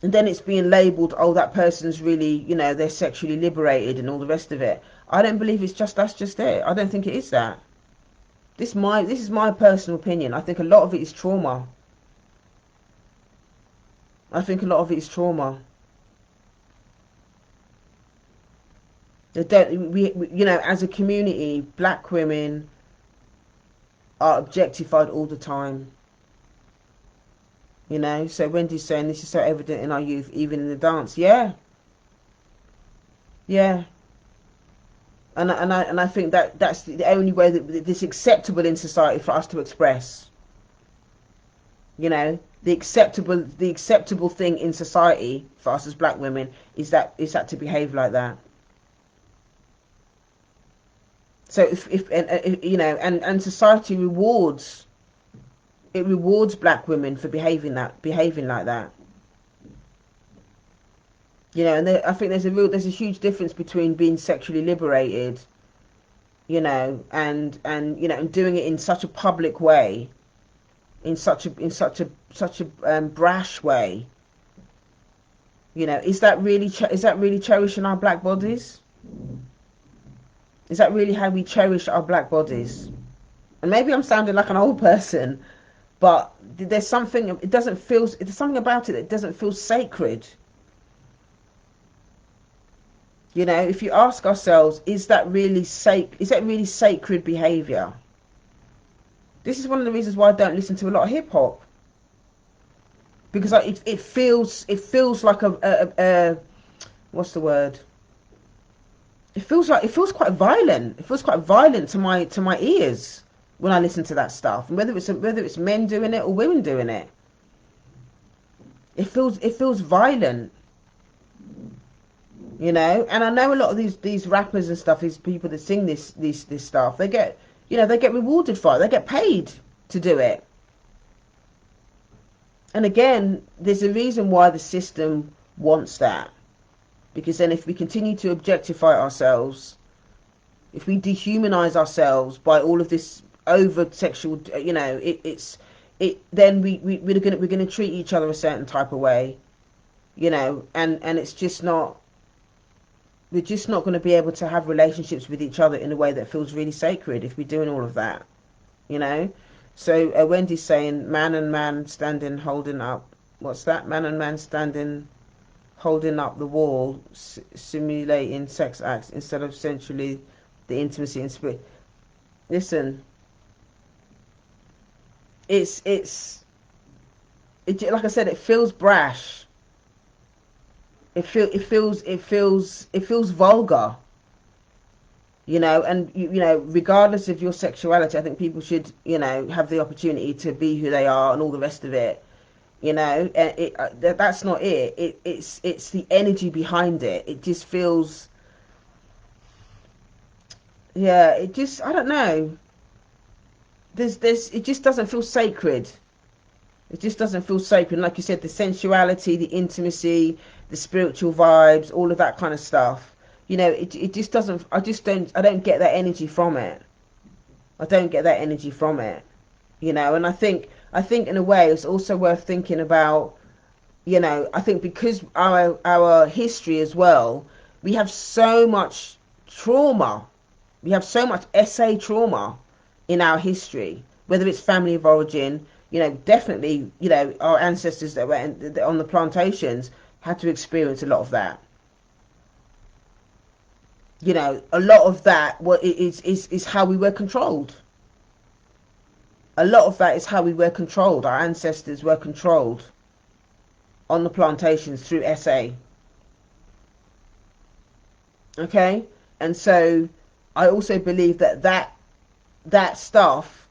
and then it's being labelled, oh, that person's really, they're sexually liberated and all the rest of it. I don't believe that's just it. I don't think it is that. This is my personal opinion. I think a lot of it is trauma. I think a lot of it is trauma. As a community, black women are objectified all the time. So Wendy's saying this is so evident in our youth, even in the dance. Yeah. And I think that's the only way that this acceptable in society for us to express. The acceptable thing in society for us as black women is that to behave like that. So if society rewards black women for behaving like that. And I think there's a huge difference between being sexually liberated, and doing it in such a public way, in such a brash way. Is that really cherishing our black bodies? Is that really how we cherish our black bodies? And maybe I'm sounding like an old person, but there's something about it that doesn't feel sacred. If you ask ourselves, is that really sacred behavior? This is one of the reasons why I don't listen to a lot of hip hop, because it feels like a what's the word? It feels quite violent. It feels quite violent to my ears when I listen to that stuff, and whether it's men doing it or women doing it. It feels violent. you know. And I know a lot of these rappers and stuff, these people that sing this stuff, they get, you know, they get rewarded for it, they get paid to do it. And again, there's a reason why the system wants that, because then if we continue to objectify ourselves, if we dehumanize ourselves by all of this over sexual, you know, then we're gonna treat each other a certain type of way, you know, and it's just not, we're just not going to be able to have relationships with each other in a way that feels really sacred if we're doing all of that, you know. So Wendy's saying man and man standing holding up, what's that, man and man standing holding up the wall, simulating sex acts instead of centrally the intimacy and spirit. Listen, like I said, it feels brash. It feels vulgar, you know. And you know, regardless of your sexuality, I think people should, you know, have the opportunity to be who they are and all the rest of it, you know. That's not it. It's the energy behind it. It just feels, yeah. It just, I don't know. It just doesn't feel sacred. It just doesn't feel sacred. Like you said, the sensuality, the intimacy, the spiritual vibes, all of that kind of stuff. You know, it just doesn't. I don't get that energy from it. I don't get that energy from it. You know, and I think in a way it's also worth thinking about. You know, I think because our history as well, we have so much trauma. We have so much SA trauma in our history, whether it's family of origin, you know, definitely, you know, our ancestors that were on the plantations had to experience a lot of that. You know, a lot of that is how we were controlled. A lot of that is how we were controlled. Our ancestors were controlled on the plantations through SA. Okay? And so I also believe that stuff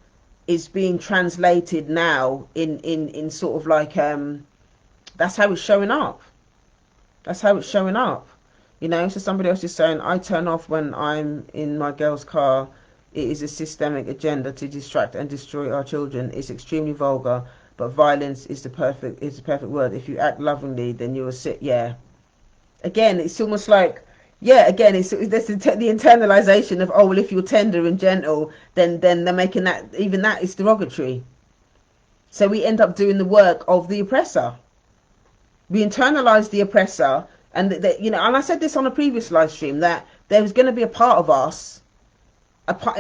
is being translated now in sort of like that's how it's showing up. That's how it's showing up. You know, so somebody else is saying, I turn off when I'm in my girl's car. It is a systemic agenda to distract and destroy our children. It's extremely vulgar, but violence is the perfect word. If you act lovingly, then you will sit. Yeah. Again, it's almost like, yeah. Again, it's this the internalization of, oh well, if you're tender and gentle, then they're making that, even that is derogatory. So we end up doing the work of the oppressor. We internalize the oppressor, and you know, and I said this on a previous live stream, that there's going to be a part of us,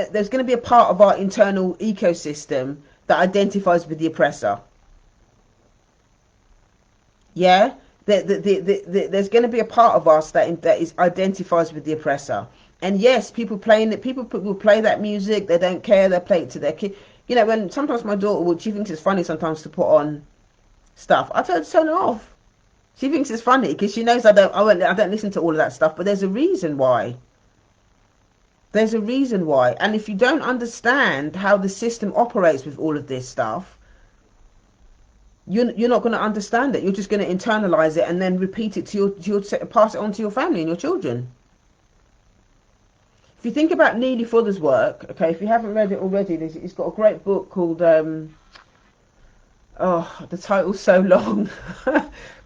there's going to be a part of our internal ecosystem that identifies with the oppressor. Yeah, there's going to be a part of us that is identifies with the oppressor. And yes, people playing it, people will play that music. They don't care. They play it to their kid. You know, when sometimes my daughter will, she thinks it's funny sometimes to put on stuff. I tell her to turn it off. She thinks it's funny because she knows I don't listen to all of that stuff. But there's a reason why. There's a reason why. And if you don't understand how the system operates with all of this stuff, you're not going to understand it. You're just going to internalize it and then repeat it to your pass it on to your family and your children. If you think about Neely Fuller's work, okay, if you haven't read it already, he's got a great book called the title's so long.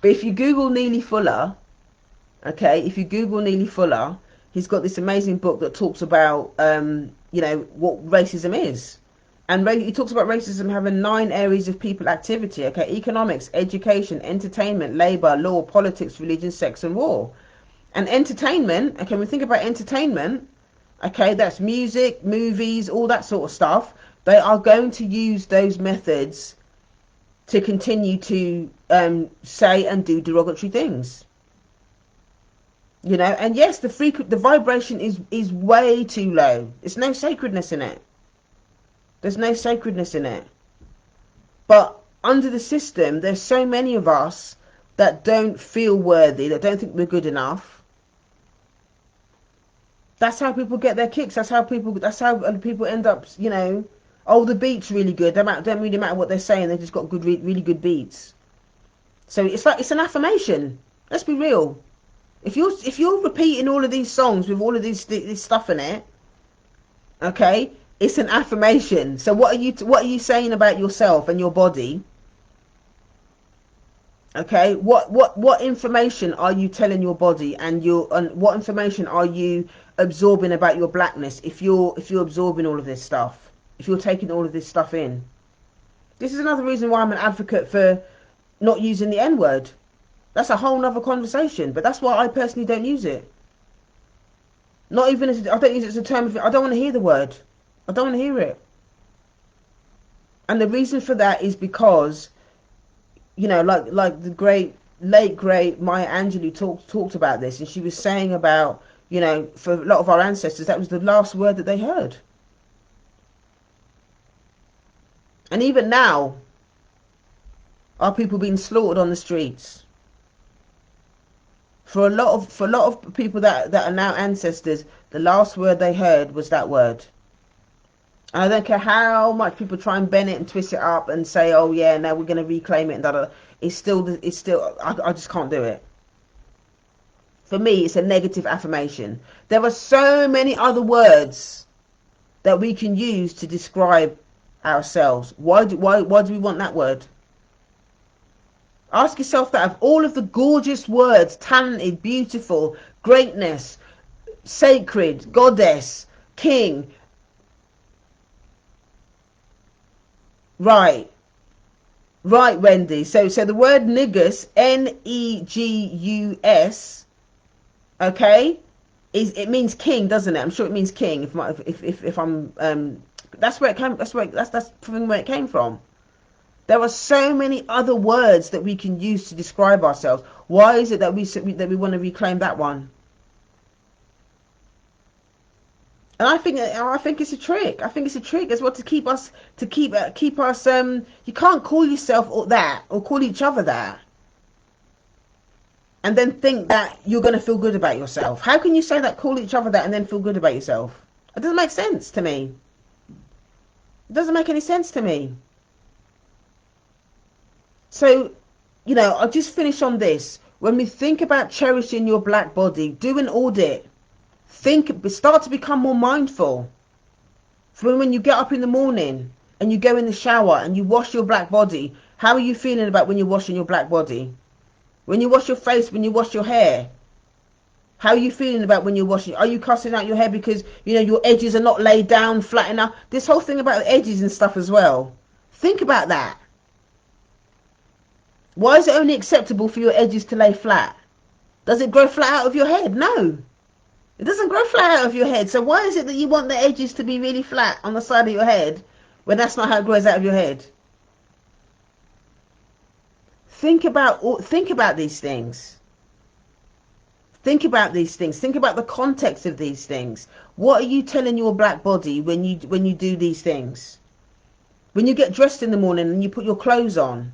But if you Google Neely Fuller, okay, if you Google Neely Fuller, he's got this amazing book that talks about you know, what racism is. And he talks about racism having 9 areas of people activity, okay? Economics, education, entertainment, labour, law, politics, religion, sex and war. And entertainment, okay, when we think about entertainment, okay, that's music, movies, all that sort of stuff. They are going to use those methods to continue to say and do derogatory things. You know, and yes, the vibration is way too low. There's no sacredness in it. There's no sacredness in it. But under the system, there's so many of us that don't feel worthy, that don't think we're good enough. That's how people get their kicks. That's how people end up, you know, oh, the beat's really good. They don't really matter what they're saying. They just got good, really good beats. So it's like, it's an affirmation. Let's be real. If you're repeating all of these songs with all of this stuff in it, okay, it's an affirmation. So what are you saying about yourself and your body? Okay, what information are you telling your body, and what information are you absorbing about your blackness, if you're absorbing all of this stuff, if you're taking all of this stuff in? This is another reason why I'm an advocate for not using the N-word. That's a whole nother conversation, but that's why I personally don't use it. Not even as I don't use it as a term. I don't want to hear the word. I don't want to hear it. And the reason for that is because, like the late great Maya Angelou talked about this, and she was saying about, for a lot of our ancestors, that was the last word that they heard. And even now, are people being slaughtered on the streets? For a lot of people that are now ancestors, the last word they heard was that word. And I don't care how much people try and bend it and twist it up and say, oh yeah, now we're going to reclaim it and da da. It's still. I just can't do it. For me, it's a negative affirmation. There are so many other words that we can use to describe ourselves. Why do we want that word? Ask yourself that. Of all of the gorgeous words, talented, beautiful, greatness, sacred, goddess, king. Right, Wendy. So the word negus, Negus, okay, it means king, doesn't it? I'm sure it means king. If I'm that's where it came. That's from where it came from. There are so many other words that we can use to describe ourselves. Why is it that we want to reclaim that one? And I think it's a trick. I think it's a trick as well to keep us. You can't call yourself that or call each other that, and then think that you're going to feel good about yourself. How can you say that, call each other that, and then feel good about yourself? It doesn't make sense to me. It doesn't make any sense to me. So, I'll just finish on this. When we think about cherishing your black body, do an audit. Start to become more mindful. For when you get up in the morning and you go in the shower and you wash your black body, how are you feeling about when you're washing your black body? When you wash your face, when you wash your hair, how are you feeling about when you're washing? Are you cussing out your hair because, your edges are not laid down flat enough? This whole thing about edges and stuff as well. Think about that. Why is it only acceptable for your edges to lay flat? Does it grow flat out of your head? No. It doesn't grow flat out of your head. So why is it that you want the edges to be really flat on the side of your head when that's not how it grows out of your head? Think about these things. Think about these things. Think about the context of these things. What are you telling your black body when you do these things? When you get dressed in the morning and you put your clothes on,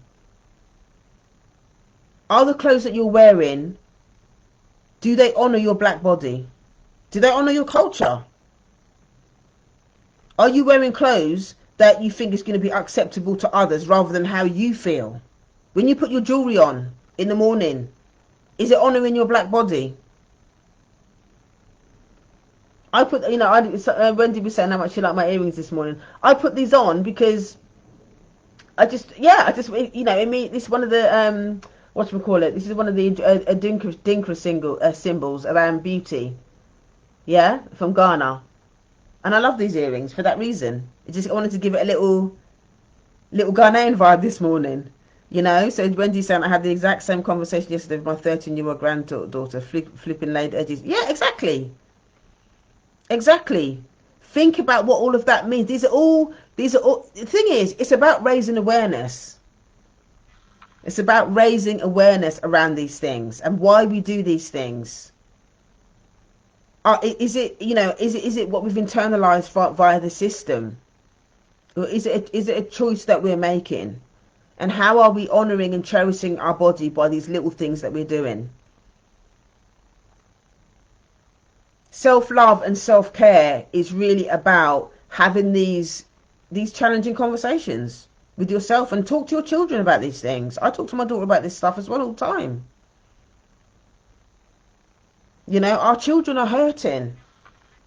are the clothes that you're wearing, do they honour your black body? Do they honour your culture? Are you wearing clothes that you think is going to be acceptable to others rather than how you feel? When you put your jewellery on in the morning, is it honouring your black body? I put, Wendy was saying how much she liked my earrings this morning. I put these on because this is one of the, whatchamacallit, this is one of the Dinkra symbols around beauty. Yeah, from Ghana. And I love these earrings for that reason. I wanted to give it a little Ghanaian vibe this morning. So Wendy's saying I had the exact same conversation yesterday with my 13-year-old granddaughter, flipping laid edges. Yeah, exactly. Think about what all of that means. These are all, the thing is, it's about raising awareness. It's about raising awareness around these things and why we do these things. Is it what we've internalized via the system? Or is it a choice that we're making? And how are we honoring and cherishing our body by these little things that we're doing? Self-love and self-care is really about having these challenging conversations with yourself, and talk to your children about these things. I talk to my daughter about this stuff as well all the time. You know, our children are hurting.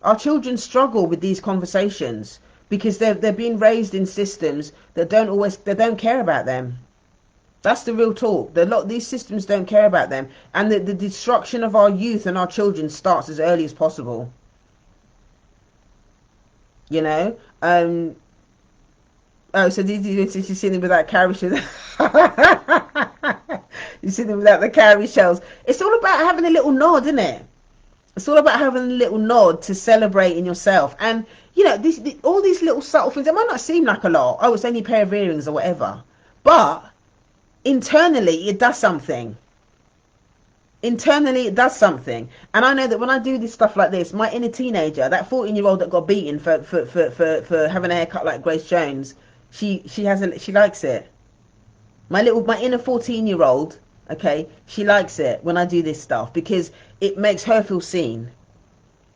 Our children struggle with these conversations because they're being raised in systems that don't care about them. That's the real talk. These systems don't care about them, and the destruction of our youth and our children starts as early as possible. You know. Oh, so you see them without carry shells? You see them without the carry shells. It's all about having a little nod, isn't it? It's all about having a little nod to celebrate in yourself. And you know, all these little subtle things. It might not seem like a lot. Oh, it's only a pair of earrings or whatever, but internally it does something. Internally it does something. And I know that when I do this stuff like this, my inner teenager, that 14-year-old that got beaten for having a haircut like Grace Jones, she likes it. My inner 14-year-old, okay, she likes it when I do this stuff because it makes her feel seen.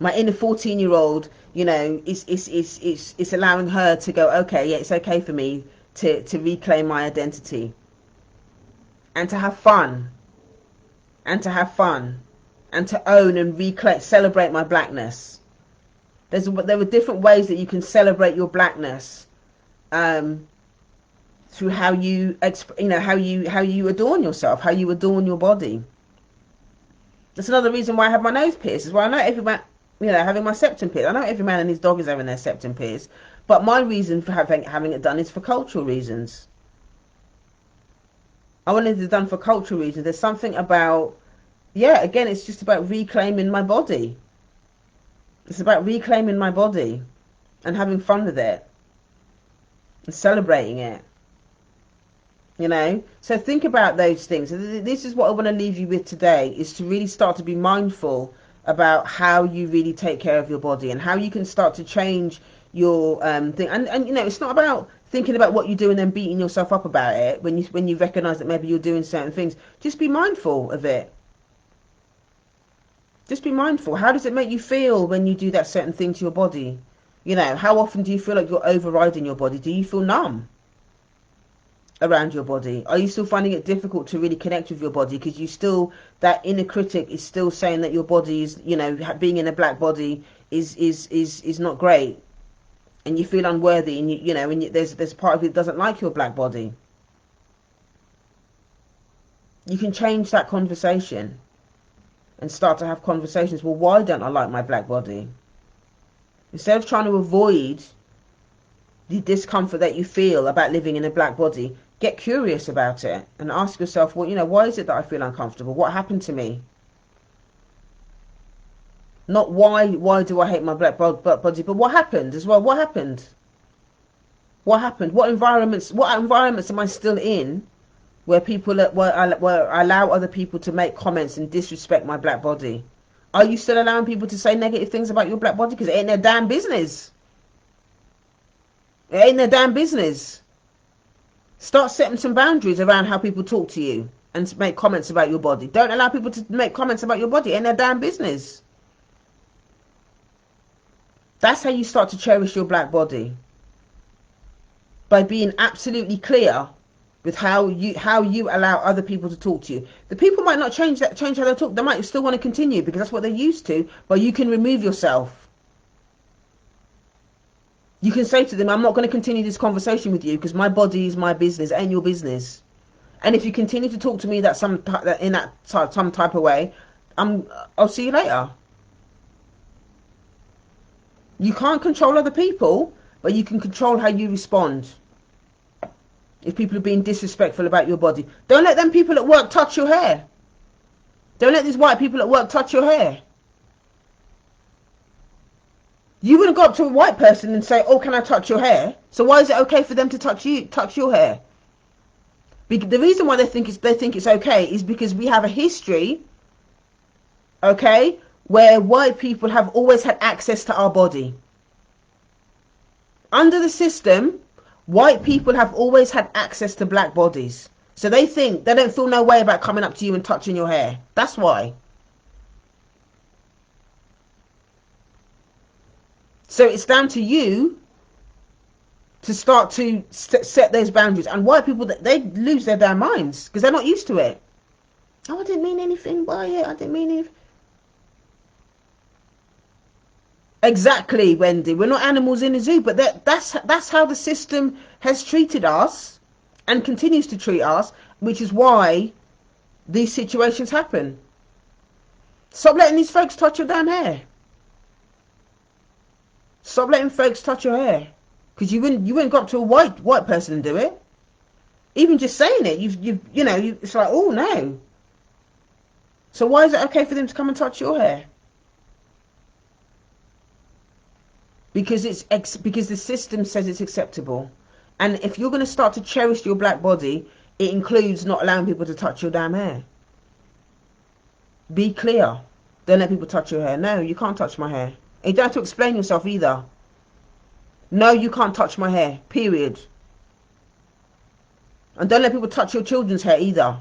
My inner 14-year-old, you know, it's allowing her to go, okay, yeah, it's okay for me to reclaim my identity and to have fun and to own and reclaim, celebrate my blackness. There are different ways that you can celebrate your blackness, through how you how you adorn yourself, how you adorn your body. That's another reason why I have my nose pierced. Is why I know every man, having my septum pierced. I know every man and his dog is having their septum pierced, but my reason for having it done is for cultural reasons. I wanted it done for cultural reasons. There's something about, again, it's just about reclaiming my body. It's about reclaiming my body and having fun with it and celebrating it. You know, so think about those things. This is what I want to leave you with today, is to really start to be mindful about how you really take care of your body and how you can start to change your thing. And you know, it's not about thinking about what you do and then beating yourself up about it when you recognize that maybe you're doing certain things. Just be mindful of it. Just be mindful. How does it make you feel when you do that certain thing to your body? You know, how often do you feel like you're overriding your body? Do you feel numb around your body? Are you still finding it difficult to really connect with your body because that inner critic is still saying that your body is, you know, being in a black body is not great, and you feel unworthy, and there's part of you that doesn't like your black body? You can change that conversation and start to have conversations. Well, why don't I like my black body? Instead of trying to avoid the discomfort that you feel about living in a black body, get curious about it and ask yourself, well, why is it that I feel uncomfortable? What happened to me? Not why do I hate my black body, but what happened as well? What happened? What happened? What environments am I still in where where I allow other people to make comments and disrespect my black body? Are you still allowing people to say negative things about your black body? Because it ain't their damn business. It ain't their damn business. Start setting some boundaries around how people talk to you and make comments about your body. Don't allow people to make comments about your body. It ain't their damn business. That's how you start to cherish your black body. By being absolutely clear with how you allow other people to talk to you. The people might not change how they talk. They might still want to continue because that's what they're used to, but you can remove yourself. You can say to them, I'm not going to continue this conversation with you because my body is my business, it ain't your business. And if you continue to talk to me some type of way, I'll see you later. You can't control other people, but you can control how you respond. If people are being disrespectful about your body, don't let them people at work touch your hair. Don't let these white people at work touch your hair. You wouldn't go up to a white person and say, oh, can I touch your hair? So why is it okay for them to touch your hair? The reason why they think it's okay is because we have a history, okay, where white people have always had access to our body. Under the system, white people have always had access to black bodies. So they don't feel no way about coming up to you and touching your hair. That's why. So it's down to you to start to set those boundaries. And white people, they lose their damn minds because they're not used to it. Oh, I didn't mean anything by it. I didn't mean anything. Exactly, Wendy. We're not animals in a zoo, but that's how the system has treated us and continues to treat us, which is why these situations happen. Stop letting these folks touch your damn hair. Stop letting folks touch your hair, because you wouldn't go up to a white person and do it. Even just saying it, it's like, oh no. So why is it okay for them to come and touch your hair? Because because the system says it's acceptable. And if you're going to start to cherish your black body, it includes not allowing people to touch your damn hair. Be clear. Don't let people touch your hair. No, you can't touch my hair. You don't have to explain yourself either. No, you can't touch my hair. Period. And don't let people touch your children's hair either.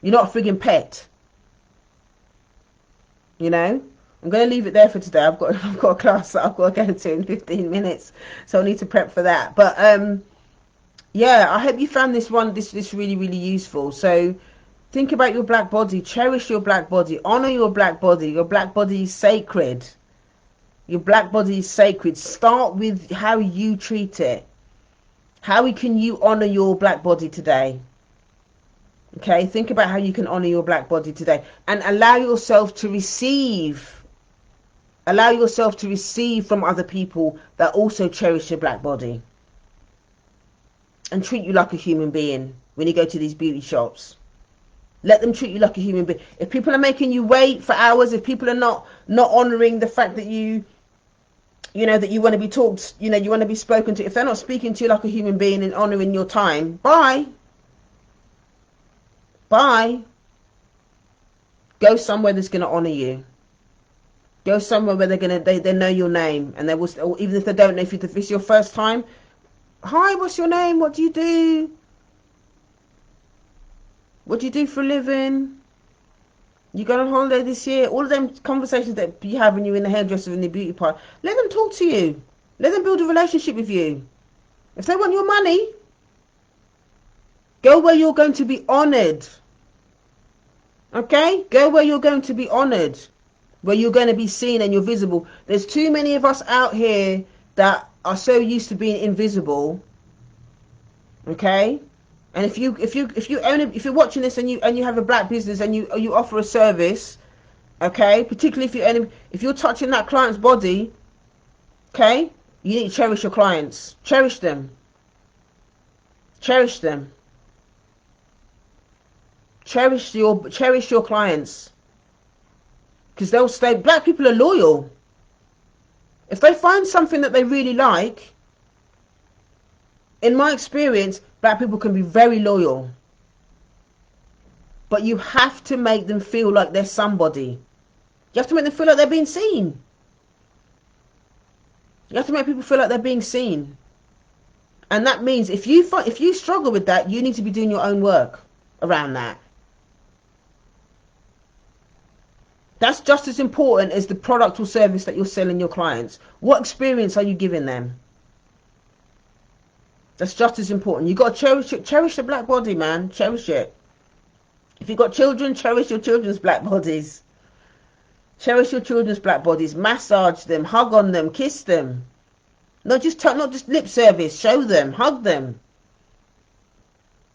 You're not a frigging pet. You know? I'm going to leave it there for today. I've got a class that I've got to go to in 15 minutes. So I need to prep for that. But yeah, I hope you found this really, really useful. So think about your black body. Cherish your black body. Honor your black body. Your black body is sacred. Your black body is sacred. Start with how you treat it. How can you honor your black body today? Okay, think about how you can honor your black body today. And allow yourself to receive. Allow yourself to receive from other people that also cherish your black body. And treat you like a human being when you go to these beauty shops. Let them treat you like a human being. If people are making you wait for hours, if people are not honouring the fact that you that you want to be talked, you want to be spoken to, if they're not speaking to you like a human being and honouring your time, bye. Bye. Go somewhere that's going to honour you. Go somewhere where they know your name, and they will, or even if they don't know, if it's your first time, hi, what's your name? What do you do? What do you do for a living? You going on holiday this year? All of them conversations that you have when you're in the hairdresser in the beauty parlor, let them talk to you. Let them build a relationship with you. If they want your money, go where you're going to be honoured. Okay? Go where you're going to be honoured. Where you're going to be seen and you're visible. There's too many of us out here that are so used to being invisible. Okay? And if you're watching this and you have a black business and you offer a service, okay, particularly if you're touching that client's body, okay, you need to cherish your clients. Cherish them. Cherish them. Cherish your clients. Because they'll stay. Black people are loyal. If they find something that they really like, in my experience, black people can be very loyal. But you have to make them feel like they're somebody. You have to make them feel like they're being seen. You have to make people feel like they're being seen. And that means if you struggle with that, you need to be doing your own work around that. That's just as important as the product or service that you're selling your clients. What experience are you giving them? That's just as important. You got to cherish the black body, man. Cherish it. If you've got children, cherish your children's black bodies. Cherish your children's black bodies. Massage them, hug on them, kiss them. Not just lip service. Show them, hug them.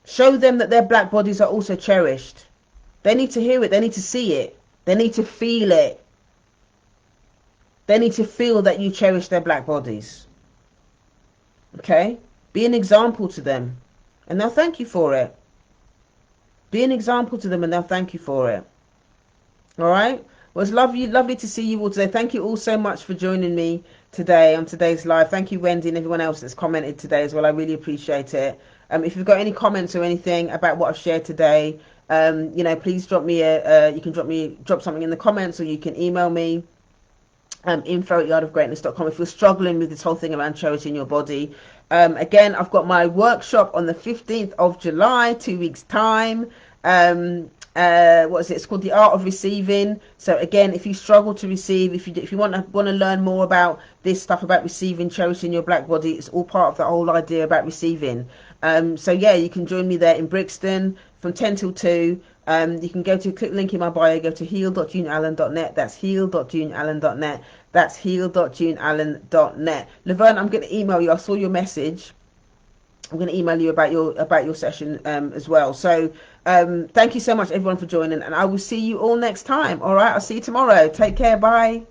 Show them that their black bodies are also cherished. They need to hear it. They need to see it. They need to feel it. They need to feel that you cherish their black bodies. Okay? Be an example to them. And they'll thank you for it. Be an example to them and they'll thank you for it. Alright? Well, it's lovely to see you all today. Thank you all so much for joining me today on today's live. Thank you, Wendy, and everyone else that's commented today as well. I really appreciate it. If you've got any comments or anything about what I've shared today, please drop me you can drop something in the comments, or you can email me, info@yardofgreatness.com, if you're struggling with this whole thing around cherishing your body. Again, I've got my workshop on the 15th of July, 2 weeks time. What is it? It's called The Art of Receiving. So again, if you struggle to receive, if you want to learn more about this stuff about receiving, cherishing your black body, it's all part of the whole idea about receiving. So yeah, you can join me there in Brixton from 10 till 2. You can go to click link in my bio, go to heal.juneallen.net. That's heal.juneallen.net. That's heal.juneallen.net. Laverne, I'm going to email you. I saw your message. I'm going to email you about your session as well. So thank you so much, everyone, for joining, and I will see you all next time. All right, I'll see you tomorrow. Take care. Bye.